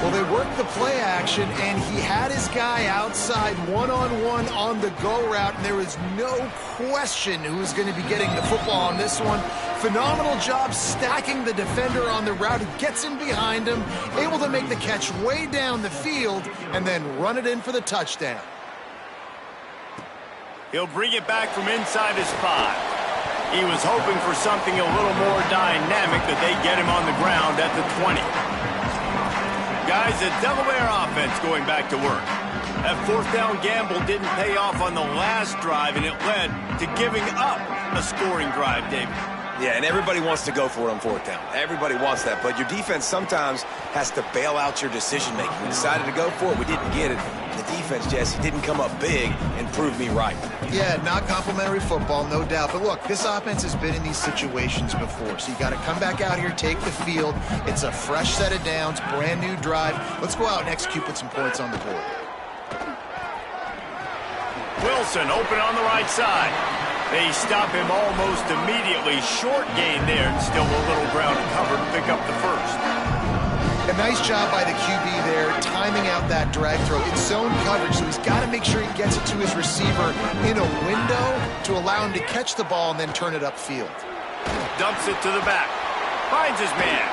Well, they worked the play action, and he had his guy outside one-on-one on the go route, and there was no question who was going to be getting the football on this one. Phenomenal job stacking the defender on the route. He gets in behind him, able to make the catch way down the field, and then run it in for the touchdown.
He'll bring it back from inside his 5. He was hoping for something a little more dynamic, that they get him on the ground at the 20. Guys, the Delaware offense going back to work. That fourth down gamble didn't pay off on the last drive, and it led to giving up a scoring drive, David.
Yeah, and everybody wants to go for it on fourth down. Everybody wants that, but your defense sometimes has to bail out your decision-making. We decided to go for it. We didn't get it. The defense, Jesse, didn't come up big and prove me right.
Yeah, not complimentary football, no doubt. But look, this offense has been in these situations before, so you got to come back out here, take the field. It's a fresh set of downs, brand new drive. Let's go out and execute, put some points on the board.
Wilson open on the right side. They stop him almost immediately. Short gain there, and still a little ground covered to pick up the first.
A nice job by the QB there, timing out that drag throw. It's zone coverage, so he's got to make sure he gets it to his receiver in a window to allow him to catch the ball and then turn it upfield.
Dumps it to the back. Finds his man.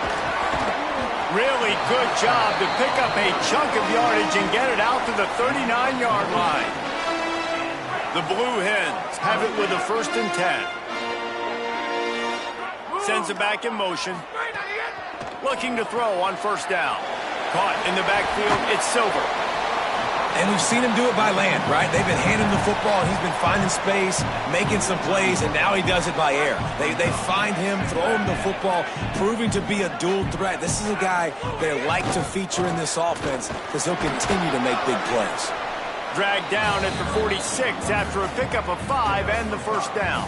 Really good job to pick up a chunk of yardage and get it out to the 39-yard line. The Blue Hens have it with a 1st and 10. Sends it back in motion. Looking to throw on 1st down. Caught in the backfield, it's Silver.
And we've seen him do it by land, right? They've been handing the football, and he's been finding space, making some plays, and now he does it by air. They find him, throw him the football, proving to be a dual threat. This is a guy they like to feature in this offense because he'll continue to make big plays.
Dragged down at the 46 after a pickup of 5 and the 1st down.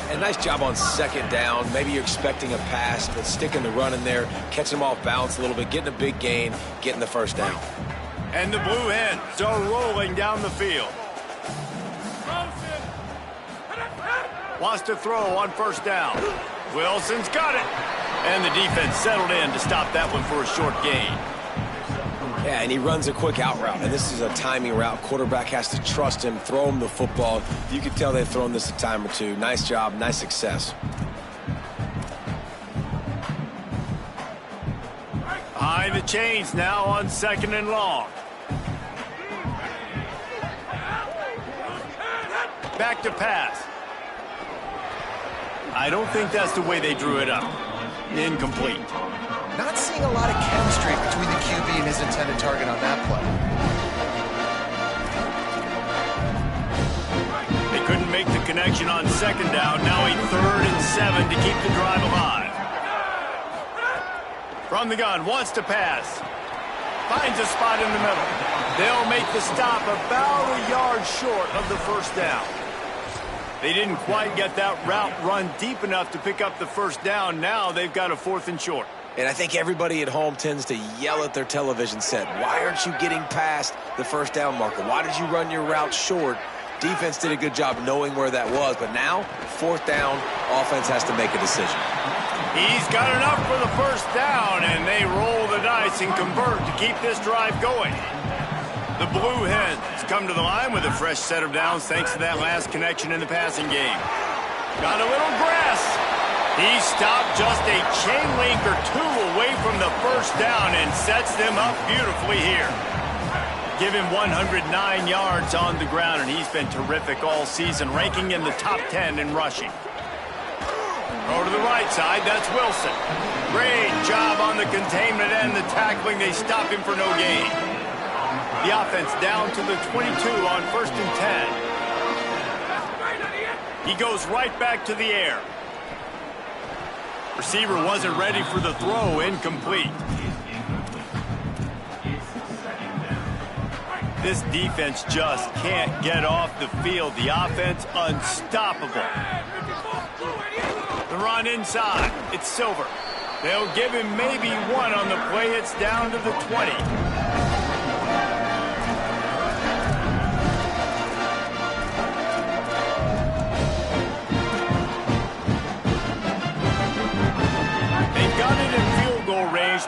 And nice job on 2nd down. Maybe you're expecting a pass, but sticking the run in there, catching them off balance a little bit, getting a big gain, getting the 1st down.
And the Blue Hens are rolling down the field. Wants to throw on 1st down. Wilson's got it. And the defense settled in to stop that one for a short gain.
Yeah, and he runs a quick out route, and this is a timing route. Quarterback has to trust him, throw him the football. You can tell they've thrown this a time or two. Nice job, nice success.
Behind the chains now on 2nd and long. Back to pass. I don't think that's the way they drew it up. Incomplete.
Not seeing a lot of chemistry between the QB and his intended target on that play.
They couldn't make the connection on 2nd down. Now a 3rd and 7 to keep the drive alive. From the gun, wants to pass. Finds a spot in the middle. They'll make the stop about a yard short of the 1st down. They didn't quite get that route run deep enough to pick up the 1st down. Now they've got a 4th and short.
And I think everybody at home tends to yell at their television set. Why aren't you getting past the 1st down marker? Why did you run your route short? Defense did a good job knowing where that was. But now, 4th down, offense has to make a decision.
He's got enough for the 1st down, and they roll the dice and convert to keep this drive going. The Blue Hens come to the line with a fresh set of downs thanks to that last connection in the passing game. Got a little grass. He stopped just a chain link or 2 away from the 1st down and sets them up beautifully here. Give him 109 yards on the ground, and he's been terrific all season, ranking in the top 10 in rushing. Throw to the right side, that's Wilson. Great job on the containment and the tackling. They stop him for no gain. The offense down to the 22 on 1st and 10. He goes right back to the air. Receiver wasn't ready for the throw, incomplete. This defense just can't get off the field. The offense unstoppable. The run inside, it's Silver. They'll give him maybe 1 on the play. It's down to the 20.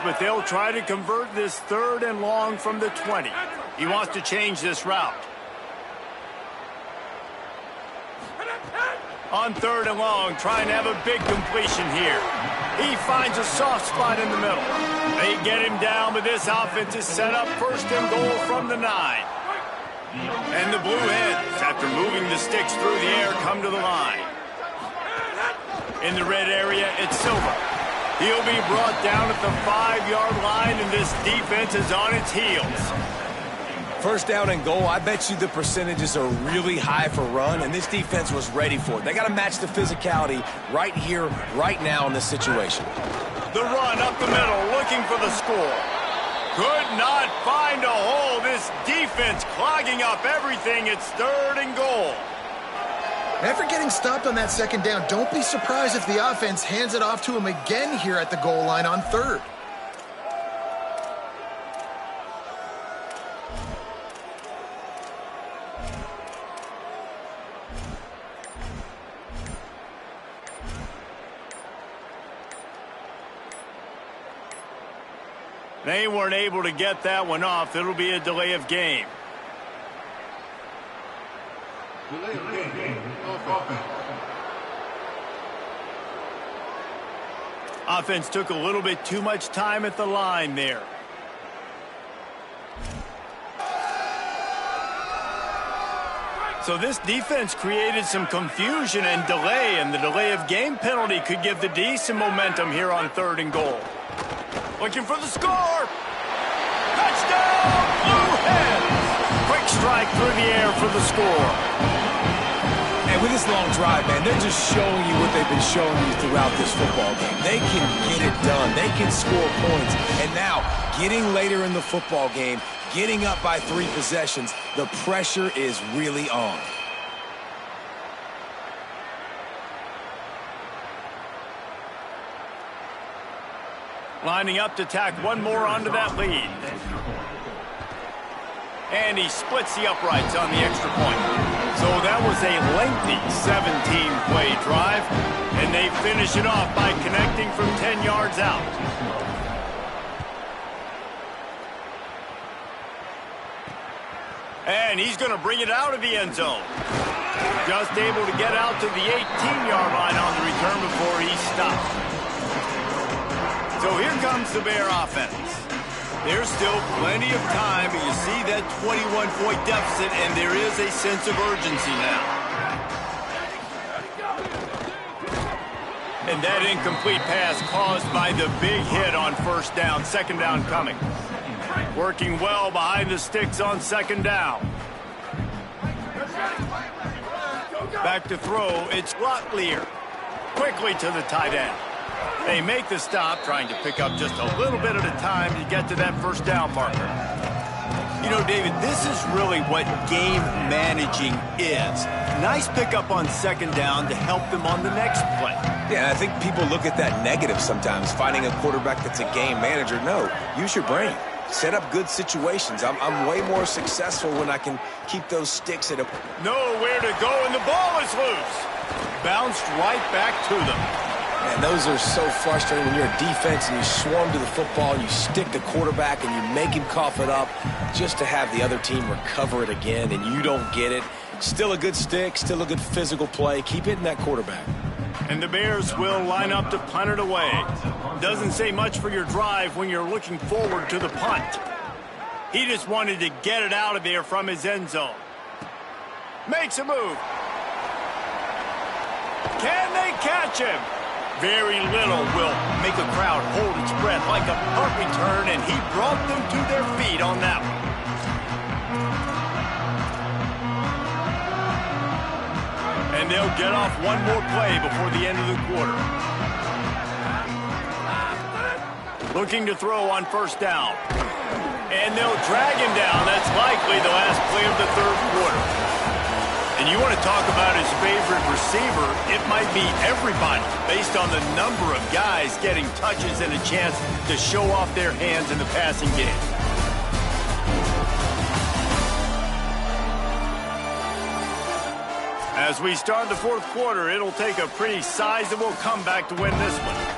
But they'll try to convert this 3rd and long from the 20. He wants to change this route. On 3rd and long, trying to have a big completion here. He finds a soft spot in the middle. They get him down, but this offense is set up 1st and goal from the 9. And the Blue Hens, after moving the sticks through the air, come to the line. In the red area, it's Silva. He'll be brought down at the 5-yard line, and this defense is on its heels.
First down and goal, I bet you the percentages are really high for run, and this defense was ready for it. They got to match the physicality right here, right now in this situation.
The run up the middle, looking for the score. Could not find a hole. This defense clogging up everything. It's 3rd and goal.
After getting stopped on that 2nd down, don't be surprised if the offense hands it off to him again here at the goal line on 3rd.
They weren't able to get that one off. It'll be a delay of game. Offense took a little bit too much time at the line there. So this defense created some confusion and delay, and the delay of game penalty could give the D some momentum here on 3rd and goal. Looking for the score. Touchdown, Blue Hens. Quick strike through the air for the score.
And with this long drive, man, they're just showing you what they've been showing you throughout this football game. They can get it done. They can score points. And now, getting later in the football game, getting up by 3 possessions, the pressure is really on.
Lining up to tack one more onto that lead. And he splits the uprights on the extra point. So that was a lengthy 17-play drive, and they finish it off by connecting from 10 yards out. And he's going to bring it out of the end zone. Just able to get out to the 18-yard line on the return before he stopped. So here comes the Bear offense. There's still plenty of time, but you see that 21-point deficit, and there is a sense of urgency now. And that incomplete pass caused by the big hit on 1st down, 2nd down coming. Working well behind the sticks on 2nd down. Back to throw, it's Locklear. Quickly to the tight end. They make the stop, trying to pick up just a little bit at a time to get to that 1st down marker. You know, David, this is really what game managing is. Nice pickup on 2nd down to help them on the next play.
Yeah, I think people look at that negative sometimes, finding a quarterback that's a game manager. No, use your brain. Set up good situations. I'm way more successful when I can keep those sticks at a...
Nowhere to go, and the ball is loose. Bounced right back to them.
And those are so frustrating when you're a defense and you swarm to the football and you stick the quarterback and you make him cough it up just to have the other team recover it again and you don't get it. Still a good stick, still a good physical play. Keep hitting that quarterback.
And the Bears will line up to punt it away. Doesn't say much for your drive when you're looking forward to the punt. He just wanted to get it out of there from his end zone. Makes a move. Can they catch him? Very little will make a crowd hold its breath like a punt return, and he brought them to their feet on that one. And they'll get off one more play before the end of the quarter. Looking to throw on 1st down. And they'll drag him down. That's likely the last play of the 3rd quarter. And you want to talk about his favorite receiver, it might be everybody based on the number of guys getting touches and a chance to show off their hands in the passing game. As we start the 4th quarter, it'll take a pretty sizable comeback to win this one.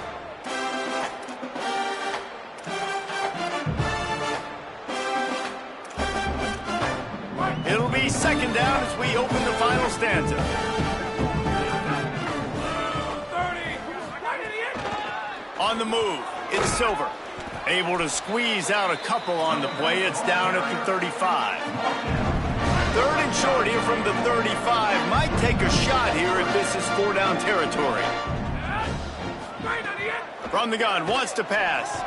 It'll be 2nd down as we open the final stanza. On the move, it's Silver. Able to squeeze out a couple on the play. It's down at the 35. Third and short here from the 35. Might take a shot here if this is 4-down territory. From the gun, wants to pass.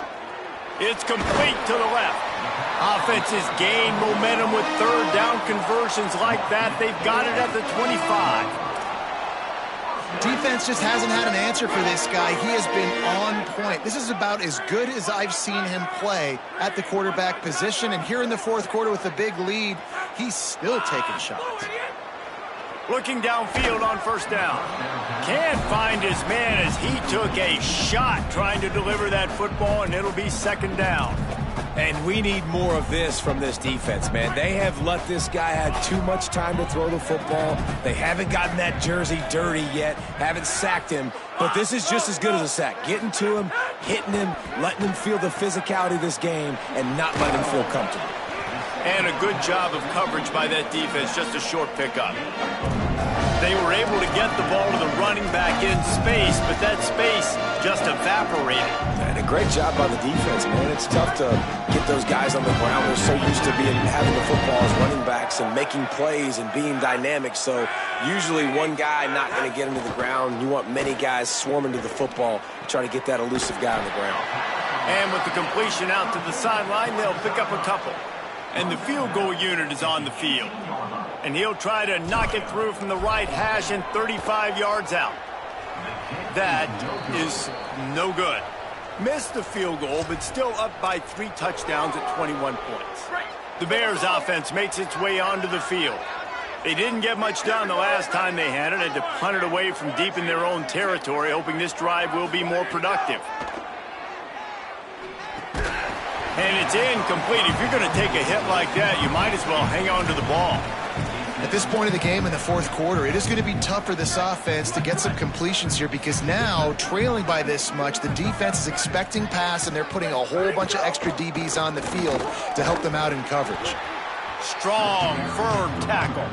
It's complete to the left. Offenses gain momentum with third down conversions like that. They've got it at the 25.
Defense just hasn't had an answer for this guy. He has been on point. This is about as good as I've seen him play at the quarterback position. And here in the fourth quarter with a big lead, he's still taking shots.
Looking downfield on first down. Can't find his man as he took a shot trying to deliver that football, and it'll be second down.
And we need more of this from this defense, man. They have let this guy have too much time to throw the football. They haven't gotten that jersey dirty yet, haven't sacked him. But this is just as good as a sack. Getting to him, hitting him, letting him feel the physicality of this game, and not letting him feel comfortable.
And a good job of coverage by that defense, just a short pickup. They were able to get the ball to the running back in space, but that space just evaporated.
And a great job by the defense, man. It's tough to get those guys on the ground. They're so used to having the football as running backs and making plays and being dynamic. So usually one guy not going to get him to the ground. You want many guys swarming to the football to try to get that elusive guy on the ground.
And with the completion out to the sideline, they'll pick up a couple. And the field goal unit is on the field. And he'll try to knock it through from the right hash and 35 yards out. That is no good. Missed the field goal, but still up by 3 touchdowns at 21 points. The Bears offense makes its way onto the field. They didn't get much done the last time they had it. Had to punt it away from deep in their own territory, hoping this drive will be more productive. And it's incomplete. If you're going to take a hit like that, you might as well hang on to the ball.
At this point of the game in the fourth quarter, it is going to be tough for this offense to get some completions here because now, trailing by this much, the defense is expecting pass, and they're putting a whole bunch of extra DBs on the field to help them out in coverage.
Strong, firm tackle.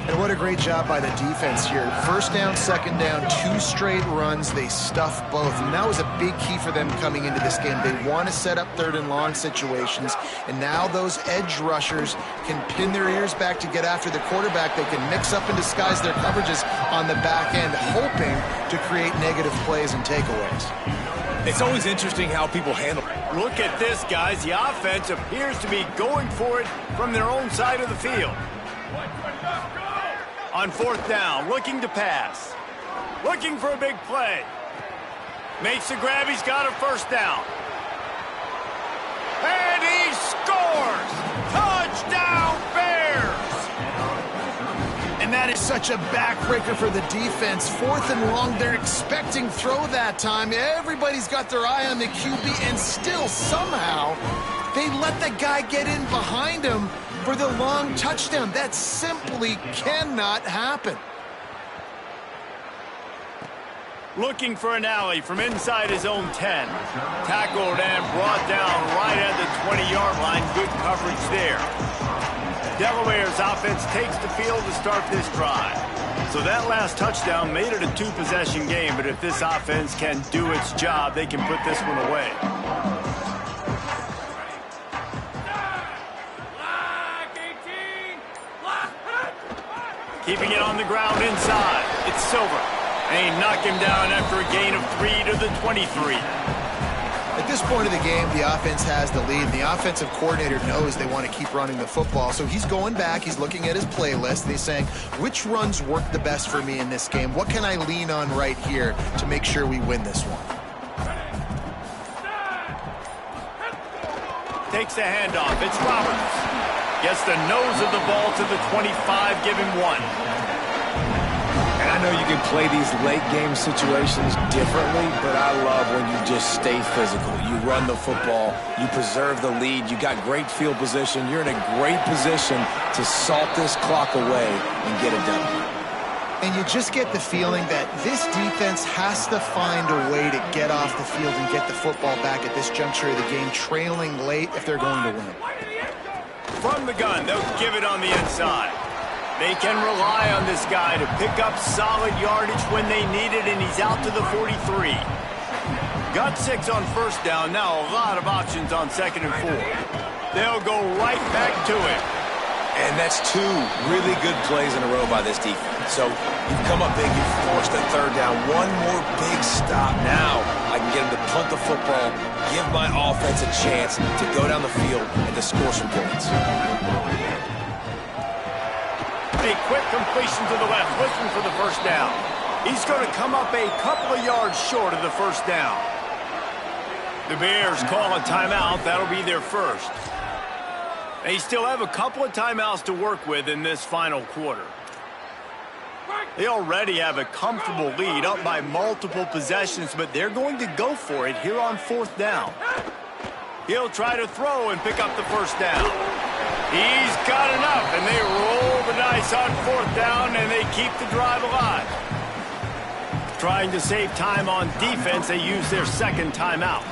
And what a great job by the defense here. First down, second down, 2 straight runs. They stuffed both. And that was a big key for them coming into this game. They want to set up third and long situations. And now those edge rushers can pin their ears back to get after the quarterback. They can mix up and disguise their coverages on the back end, hoping to create negative plays and takeaways.
It's always interesting how people handle it.
Look at this, guys. The offense appears to be going for it from their own side of the field. On fourth down, looking to pass. Looking for a big play. Makes the grab. He's got a first down. And he scores! Touchdown, Bears!
And that is such a backbreaker for the defense. Fourth and long, they're expecting throw that time. Everybody's got their eye on the QB, and still somehow they let the guy get in behind him for the long touchdown. That simply cannot happen.
Looking for an alley from inside his own 10. Tackled and brought down right at the 20-yard line. Good coverage there. Delaware's offense takes the field to start this drive. So that last touchdown made it a 2-possession game, but if this offense can do its job, they can put this one away. Keeping it on the ground inside. It's Silver. And he knocked him down after a gain of 3 to the 23.
At this point of the game, the offense has the lead. The offensive coordinator knows they want to keep running the football. So he's going back. He's looking at his playlist. And he's saying, which runs work the best for me in this game? What can I lean on right here to make sure we win this one?
Takes the handoff. It's Roberts. Gets the nose of the ball to the 25, give him 1.
And I know you can play these late game situations differently, but I love when you just stay physical. You run the football, you preserve the lead, you got great field position, you're in a great position to salt this clock away and get it done.
And you just get the feeling that this defense has to find a way to get off the field and get the football back at this juncture of the game, trailing late if they're going to win.
From the gun, they'll give it on the inside. They can rely on this guy to pick up solid yardage when they need it, and he's out to the 43. Got 6 on first down. Now a lot of options on second and 4. They'll go right back to him.
And that's 2 really good plays in a row by this defense. So you've come up big, you've forced a third down. One more big stop. Now I can get him to punt the football, give my offense a chance to go down the field and to score some points.
A quick completion to the left, looking for the first down. He's going to come up a couple of yards short of the first down. The Bears call a timeout. That'll be their first. They still have a couple of timeouts to work with in this final quarter. They already have a comfortable lead, up by multiple possessions, but they're going to go for it here on 4th down. He'll try to throw and pick up the first down. He's got enough, and they roll the dice on 4th down, and they keep the drive alive. Trying to save time on defense, they use their second timeout.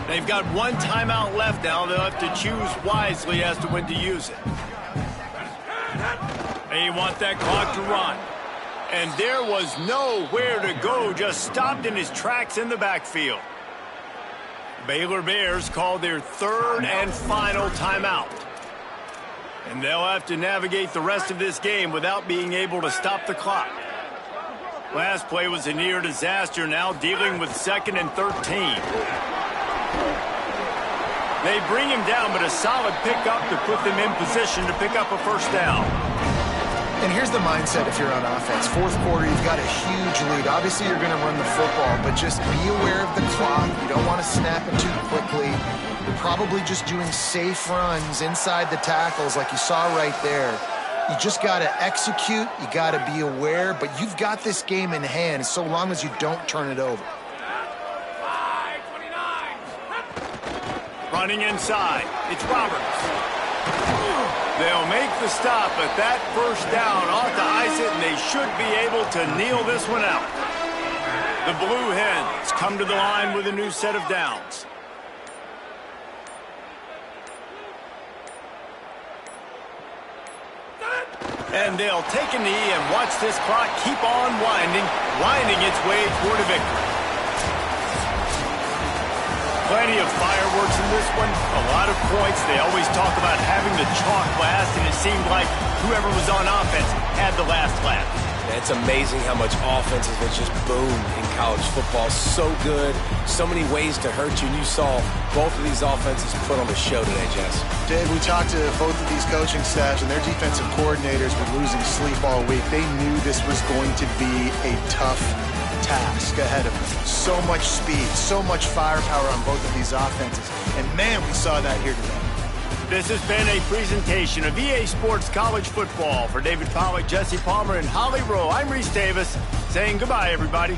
They've got 1 timeout left now. They'll have to choose wisely as to when to use it. They want that clock to run. And there was nowhere to go, just stopped in his tracks in the backfield. Baylor Bears call their 3rd and final timeout. And they'll have to navigate the rest of this game without being able to stop the clock. Last play was a near disaster, now dealing with 2nd and 13. They bring him down, but a solid pickup to put them in position to pick up a first down.
And here's the mindset if you're on offense. 4th quarter, you've got a huge lead. Obviously, you're going to run the football, but just be aware of the clock. You don't want to snap it too quickly. You're probably just doing safe runs inside the tackles like you saw right there. You just got to execute. You got to be aware, but you've got this game in hand so long as you don't turn it over.
Running inside, it's Roberts. They'll make the stop, but that first down ought to ice it, and they should be able to kneel this one out. The Blue Hens come to the line with a new set of downs. And they'll take a knee and watch this clock keep on winding its way toward a victory. Plenty of fireworks in this one, a lot of points. They always talk about having the chalk last, and it seemed like whoever was on offense had the last laugh.
It's amazing how much offenses have just boomed in college football. So good, so many ways to hurt you, and you saw both of these offenses put on the show today, Jess.
Dave, we talked to both of these coaching staffs, and their defensive coordinators were losing sleep all week. They knew this was going to be a tough task ahead of them. So much speed, so much firepower on both of these offenses. And man, we saw that here today.
This has been a presentation of EA Sports College Football. For David Pollack, Jesse Palmer, and Holly Rowe, I'm Reese Davis saying goodbye, everybody.